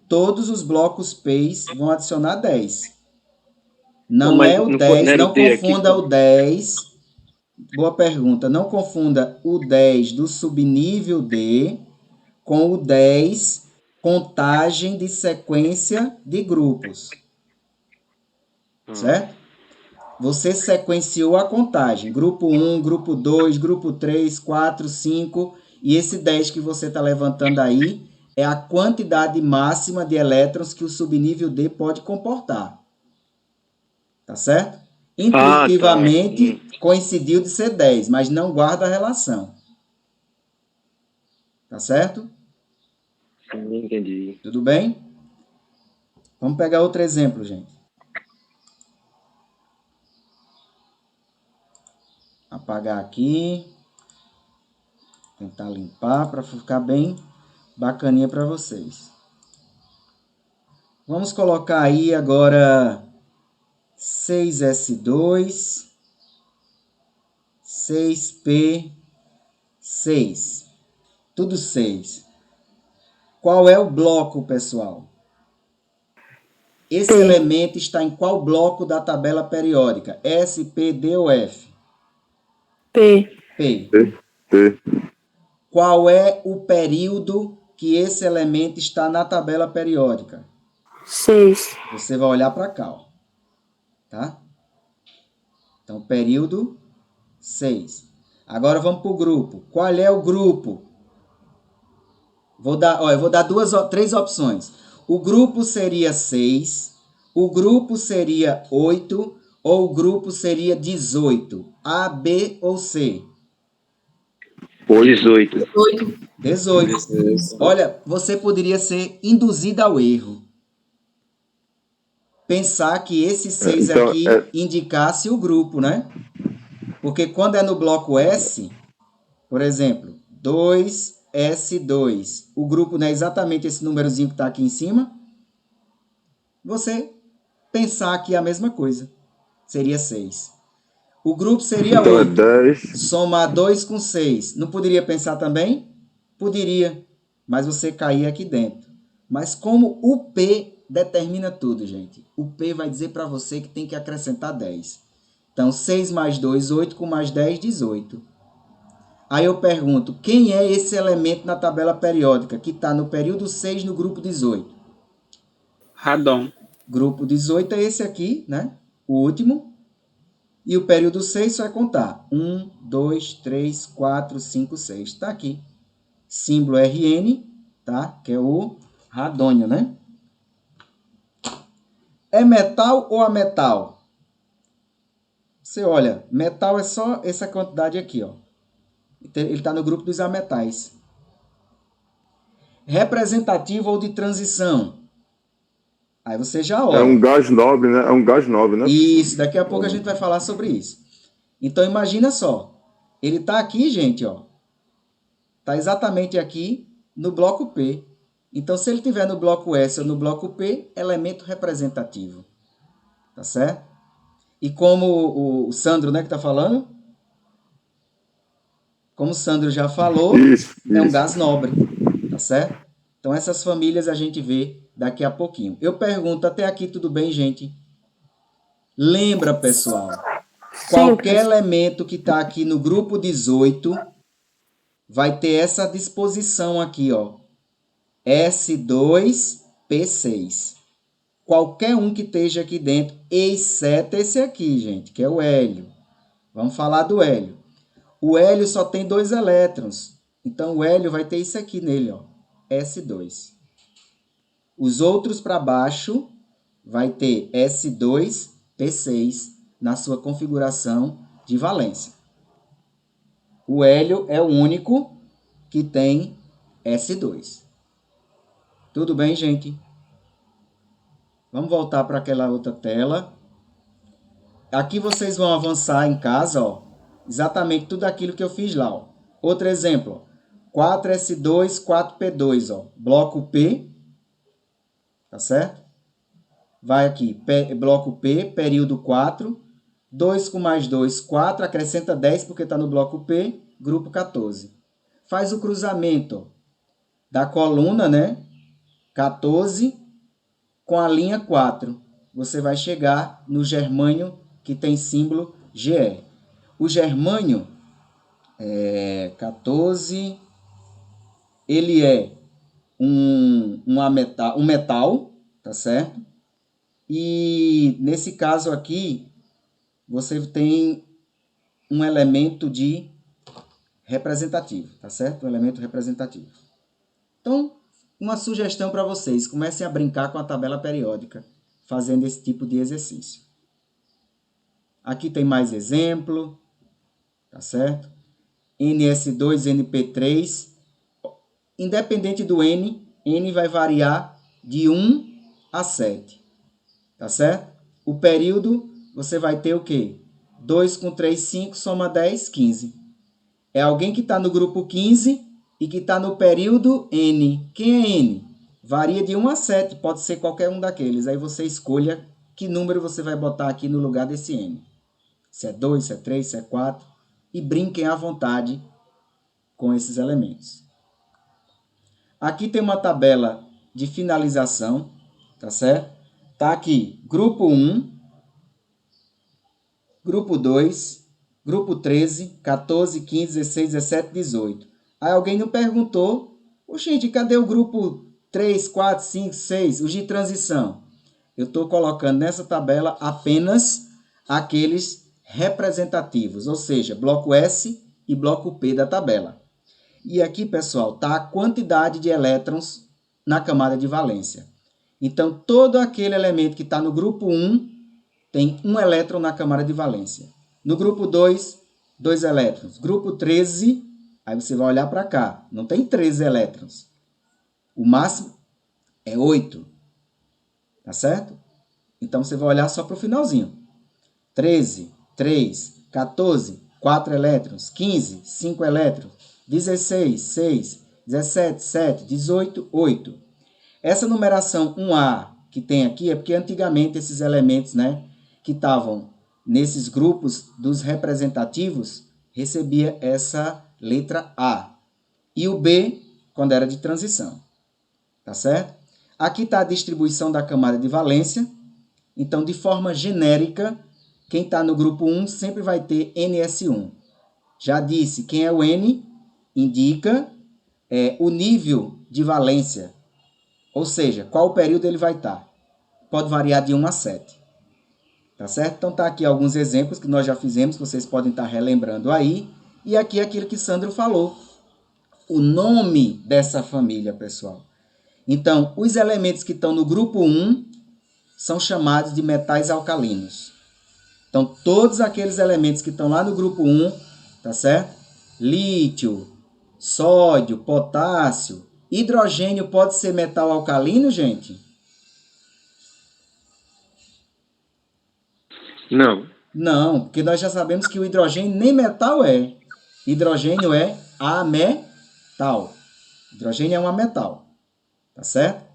Todos os blocos P's vão adicionar 10. Não é o 10, não confunda o 10. Boa pergunta. Não confunda o 10 do subnível D com o 10 contagem de sequência de grupos. Certo? Você sequenciou a contagem. Grupo 1, grupo 2, grupo 3, 4, 5. E esse 10 que você está levantando aí é a quantidade máxima de elétrons que o subnível D pode comportar. Tá certo? Intuitivamente, coincidiu de ser 10, mas não guarda a relação. Tá certo? Entendi. Tudo bem? Vamos pegar outro exemplo, gente. Apagar aqui. Tentar limpar para ficar bem bacaninha para vocês. Vamos colocar aí agora 6S2, 6P6. Tudo 6. Qual é o bloco, pessoal? Esse elemento está em qual bloco da tabela periódica? S, P, D ou F? P. P. P. Qual é o período que esse elemento está na tabela periódica? 6. Você vai olhar para cá, ó. Tá? Então, período 6. Agora vamos para o grupo. Qual é o grupo? Eu vou dar três opções. O grupo seria 6, o grupo seria 8 ou o grupo seria 18. A, B ou C? 18. 18. Olha, você poderia ser induzido ao erro. Pensar que esse 6 aqui indicasse o grupo, né? Porque quando é no bloco S, por exemplo, 2S2, o grupo não é exatamente esse númerozinho que está aqui em cima? Você pensar que é a mesma coisa. Seria 6. O grupo seria 8. Então é 10. Somar 2 com 6. Não poderia pensar também? Poderia, mas você caía aqui dentro. Mas como o P determina tudo, gente. O P vai dizer para você que tem que acrescentar 10. Então, 6 mais 2, 8, com mais 10, 18. Aí eu pergunto, quem é esse elemento na tabela periódica que está no período 6 no grupo 18? Radon. Grupo 18 é esse aqui, né? O último. E o período 6 só é contar. 1, 2, 3, 4, 5, 6. Está aqui. Símbolo Rn, tá? Que é o radônio, né? É metal ou ametal? Você olha, metal é só essa quantidade aqui, ó. Ele está no grupo dos ametais. Representativo ou de transição? Aí você já olha. É um gás nobre, né? É um gás nobre, né? Isso, daqui a pouco a gente vai falar sobre isso. Então, imagina só. Ele está aqui, gente, ó. Está exatamente aqui no bloco P. Então, se ele estiver no bloco S ou no bloco P, elemento representativo. Tá certo? E como o Sandro, né, que está falando? Como o Sandro já falou, é um gás nobre. Tá certo? Então, essas famílias a gente vê daqui a pouquinho. Eu pergunto, até aqui tudo bem, gente? Lembra, pessoal? Qualquer elemento que está aqui no grupo 18 vai ter essa disposição aqui, ó. S2P6. Qualquer um que esteja aqui dentro, exceto esse aqui, gente, que é o hélio. Vamos falar do hélio. O hélio só tem 2 elétrons. Então, o hélio vai ter isso aqui nele, ó. S2. Os outros para baixo vai ter S2P6 na sua configuração de valência. O hélio é o único que tem S2. Tudo bem, gente? Vamos voltar para aquela outra tela. Aqui vocês vão avançar em casa, ó, exatamente tudo aquilo que eu fiz lá. Ó. Outro exemplo, ó, 4S2, 4P2, ó, bloco P, tá certo? Vai aqui, bloco P, período 4, 2 com mais 2, 4, acrescenta 10 porque está no bloco P, grupo 14. Faz o cruzamento da coluna, né? 14 com a linha 4. Você vai chegar no germânio que tem símbolo GE. O germânio 14, ele é um metal, tá certo? E nesse caso aqui, você tem um elemento de representativo, tá certo? Um elemento representativo. Então, uma sugestão para vocês, comecem a brincar com a tabela periódica, fazendo esse tipo de exercício. Aqui tem mais exemplo, tá certo? NS2, NP3, independente do N, N vai variar de 1 a 7. Tá certo? O período, você vai ter o quê? 2 com 3, 5, soma 10, 15. É alguém que está no grupo 15 e que está no período N. Quem é N? Varia de 1 a 7, pode ser qualquer um daqueles. Aí você escolha que número você vai botar aqui no lugar desse N. Se é 2, se é 3, se é 4. E brinquem à vontade com esses elementos. Aqui tem uma tabela de finalização, tá certo? Tá aqui, grupo 1, grupo 2, grupo 13, 14, 15, 16, 17, 18. Aí alguém não perguntou, gente, cadê o grupo 3, 4, 5, 6, os de transição? Eu estou colocando nessa tabela apenas aqueles representativos, ou seja, bloco S e bloco P da tabela. E aqui, pessoal, está a quantidade de elétrons na camada de valência. Então, todo aquele elemento que está no grupo 1 tem 1 elétron na camada de valência. No grupo 2, 2 elétrons. Grupo 13, aí você vai olhar para cá, não tem 13 elétrons. O máximo é 8. Tá certo? Então, você vai olhar só para o finalzinho. 13, 3, 14, 4 elétrons. 15, 5 elétrons. 16, 6, 17, 7, 18, 8. Essa numeração 1A que tem aqui é porque antigamente esses elementos, né, que estavam nesses grupos dos representativos recebia essa letra A. E o B quando era de transição. Tá certo? Aqui está a distribuição da camada de valência. Então, de forma genérica, quem está no grupo 1 sempre vai ter NS1. Já disse, quem é o N indica o nível de valência. Ou seja, qual período ele vai estar. pode variar de 1 a 7. Tá certo? Então tá aqui alguns exemplos que nós já fizemos, que vocês podem estar relembrando aí. E aqui é aquilo que Sandro falou. O nome dessa família, pessoal. Então, os elementos que estão no grupo 1 são chamados de metais alcalinos. Então, todos aqueles elementos que estão lá no grupo 1, tá certo? Lítio, sódio, potássio, hidrogênio pode ser metal alcalino, gente? Não. Não, porque nós já sabemos que o hidrogênio nem metal é. Hidrogênio é ametal. Hidrogênio é um ametal. Tá certo?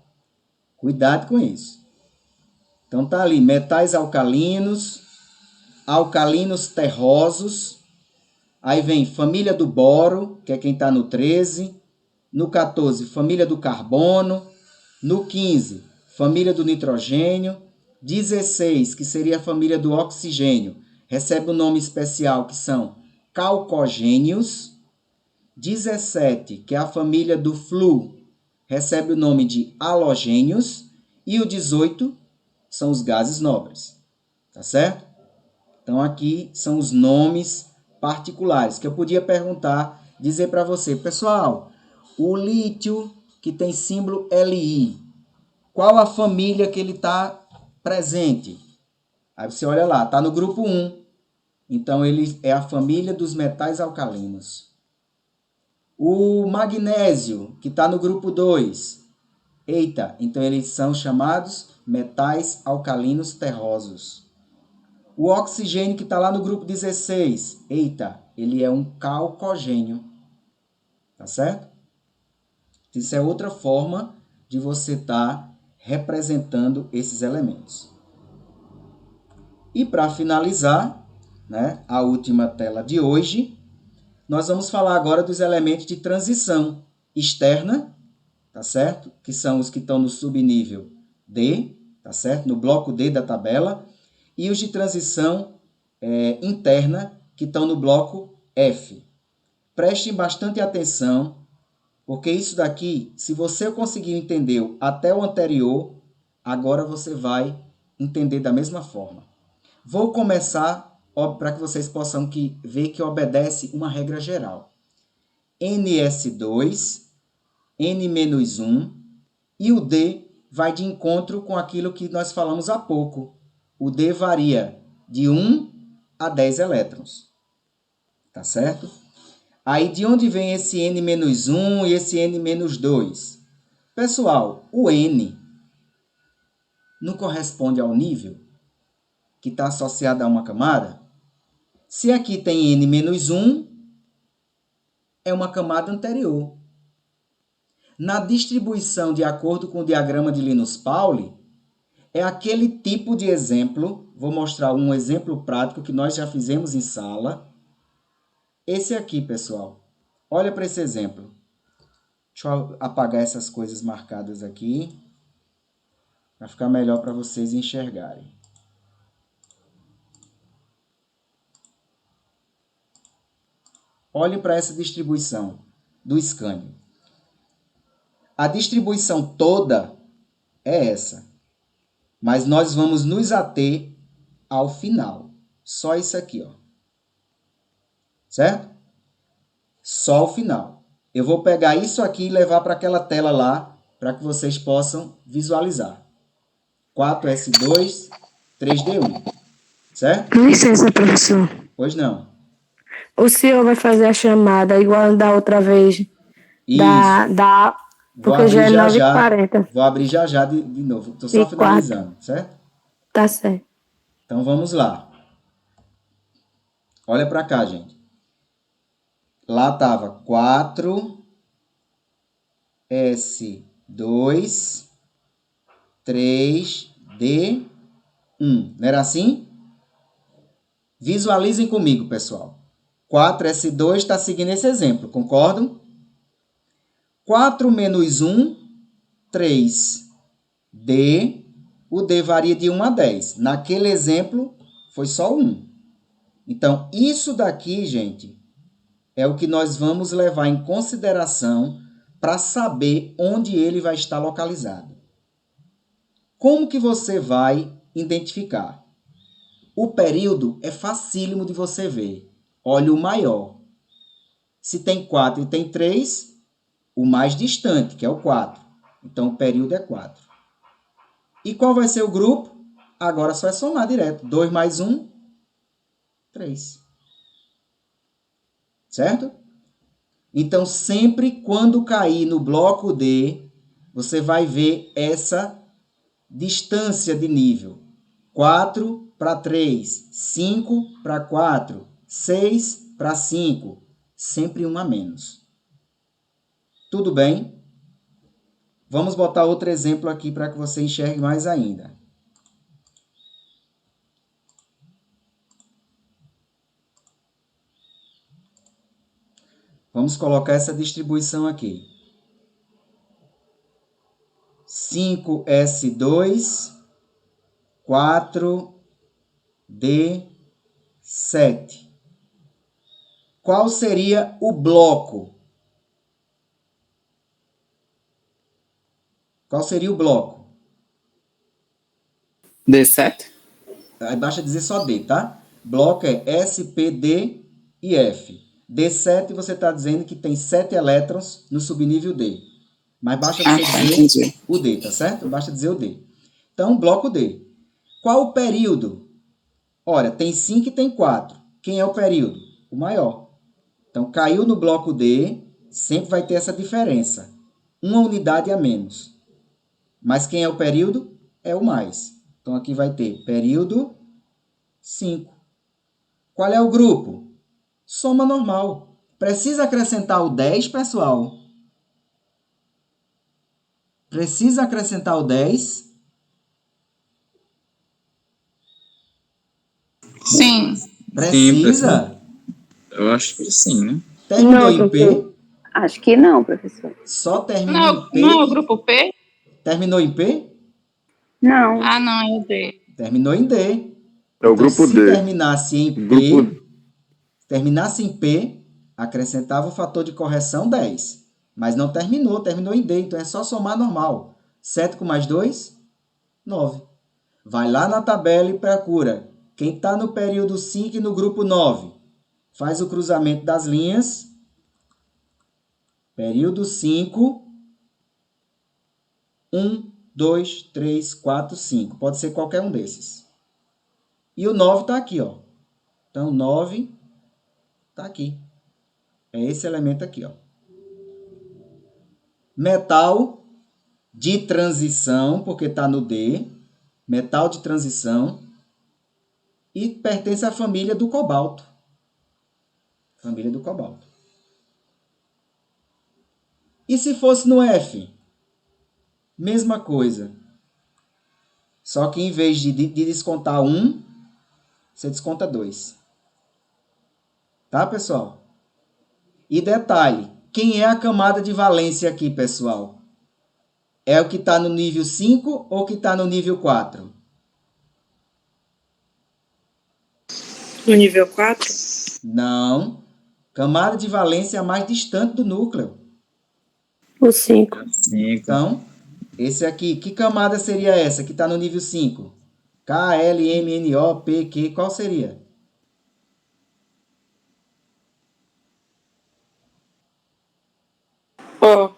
Cuidado com isso. Então tá ali, metais alcalinos, alcalinos terrosos. Aí vem família do boro, que é quem está no 13. No 14, família do carbono. No 15, família do nitrogênio. 16, que seria a família do oxigênio, recebe um nome especial que são calcogênios. 17, que é a família do flu, recebe o nome de halogênios. E o 18 são os gases nobres. Tá certo? Então aqui são os nomes particulares que eu podia perguntar, dizer para você, pessoal, o lítio que tem símbolo Li, qual a família que ele está presente? Aí você olha lá, está no grupo 1. Então, ele é a família dos metais alcalinos. O magnésio, que está no grupo 2. Eita, então eles são chamados metais alcalinos terrosos. O oxigênio, que está lá no grupo 16. Eita, ele é um calcogênio. Tá certo? Isso é outra forma de você estar representando esses elementos. E para finalizar, né, a última tela de hoje, nós vamos falar agora dos elementos de transição externa, tá certo? Que são os que estão no subnível D, tá certo? No bloco D da tabela, e os de transição interna, que estão no bloco F. Prestem bastante atenção, porque isso daqui, se você conseguiu entender até o anterior, agora você vai entender da mesma forma. Vou começar para que vocês possam ver que obedece uma regra geral. NS2, N-1, e o D vai de encontro com aquilo que nós falamos há pouco. O D varia de 1 a 10 elétrons. Tá certo? Aí, de onde vem esse N-1 e esse N-2? Pessoal, o N não corresponde ao nível que está associado a uma camada? Se aqui tem N-1, é uma camada anterior. Na distribuição, de acordo com o diagrama de Linus-Pauling, é aquele tipo de exemplo, vou mostrar um exemplo prático que nós já fizemos em sala. Esse aqui, pessoal. Olha para esse exemplo. Deixa eu apagar essas coisas marcadas aqui, para ficar melhor para vocês enxergarem. Olhem para essa distribuição do escânio. A distribuição toda é essa, mas nós vamos nos ater ao final. Só isso aqui, ó. Certo? Só o final. Eu vou pegar isso aqui e levar para aquela tela lá, para que vocês possam visualizar. 4S2, 3D1. Certo? Com licença, professor. Pois não. O senhor vai fazer a chamada igual da outra vez? Isso. Porque já é 9h40. Vou abrir já de novo. Estou só finalizando, certo? Tá certo. Então vamos lá. Olha para cá, gente. Lá estava 4S2, 3D1. Não era assim? Visualizem comigo, pessoal. 4S2 está seguindo esse exemplo, concordam? 4 menos 1, 3. D, o D varia de 1 a 10. Naquele exemplo, foi só 1. Então, isso daqui, gente, é o que nós vamos levar em consideração para saber onde ele vai estar localizado. Como que você vai identificar? O período é facílimo de você ver. Olha o maior. Se tem 4 e tem 3, o mais distante, que é o 4. Então, o período é 4. E qual vai ser o grupo? Agora só é somar direto. 2 mais 1, 3. Certo? Então, sempre quando cair no bloco D, você vai ver essa distância de nível. 4 para 3, 5 para 4, 6 para 5. Sempre um a menos. Tudo bem? Vamos botar outro exemplo aqui para que você enxergue mais ainda. Vamos colocar essa distribuição aqui. 5S2, 4D7. Qual seria o bloco? Qual seria o bloco? D7? Aí basta dizer só D, tá? Bloco é S, P, D e F. D7 você está dizendo que tem 7 elétrons no subnível D. Mas basta você dizer o D, tá certo? Basta dizer o D. Então, bloco D. Qual o período? Ora, tem 5 e tem 4. Quem é o período? O maior. Então, caiu no bloco D, sempre vai ter essa diferença. Uma unidade a menos. Mas quem é o período? É o mais. Então, aqui vai ter período 5. Qual é o grupo? Soma normal. Precisa acrescentar o 10, pessoal? Precisa acrescentar o 10? Sim. Precisa? Eu acho que sim, né? Terminou em P? Acho que não, professor. Só termina em P? Não é o grupo P? Terminou em P? Não. Ah, não, é o D. Terminou em D. É o grupo se D. terminasse em P, acrescentava o fator de correção 10. Mas não terminou, terminou em D, então é só somar normal. 7 com mais 2, 9. Vai lá na tabela e procura quem está no período 5 e no grupo 9. Faz o cruzamento das linhas. Período 5, 1, 2, 3, 4, 5. Pode ser qualquer um desses. E o 9 está aqui, ó. Então, 9 está aqui. É esse elemento aqui, ó. Metal de transição, porque está no D. Metal de transição. E pertence à família do cobalto. Família do cobalto. E se fosse no F? Mesma coisa. Só que em vez de descontar 1, você desconta 2. Tá, pessoal? E detalhe, quem é a camada de valência aqui, pessoal? É o que está no nível 5 ou o que está no nível 4? No nível 4? Não. Camada de valência mais distante do núcleo. O 5. Então, esse aqui, que camada seria essa que está no nível 5? K, L, M, N, O, P, Q, qual seria? O.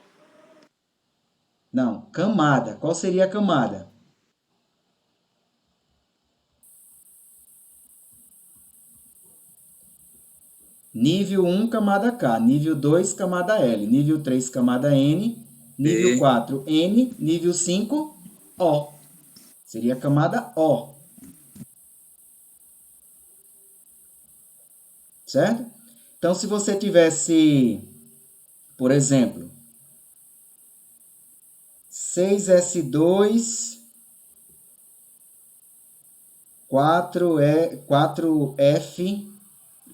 Não, camada. Qual seria a camada? Nível 1, camada K. Nível 2, camada L. Nível 3, camada N. Nível 4, N. Nível 5, O. Seria a camada O. Certo? Então, se você tivesse, por exemplo, 6S2, 4F,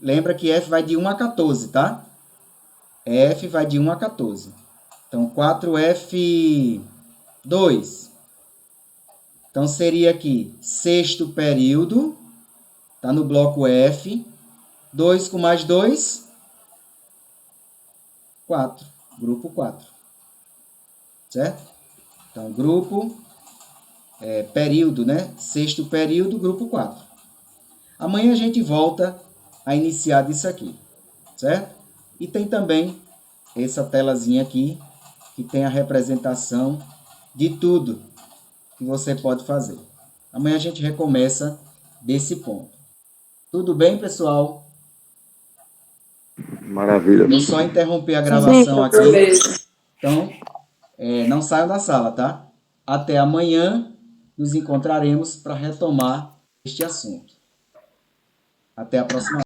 lembra que F vai de 1 a 14, tá? F vai de 1 a 14. Então, 4F2. Então, seria aqui, sexto período, tá no bloco F. 2 com mais 2, 4. Grupo 4. Certo? Então, grupo período, né? Sexto período, grupo 4. Amanhã a gente volta a iniciar disso aqui, certo? E tem também essa telazinha aqui, que tem a representação de tudo que você pode fazer. Amanhã a gente recomeça desse ponto. Tudo bem, pessoal? Maravilha. Vou só interromper a gravação aqui. Então, não saiam da sala, tá? Até amanhã nos encontraremos para retomar este assunto. Até a próxima.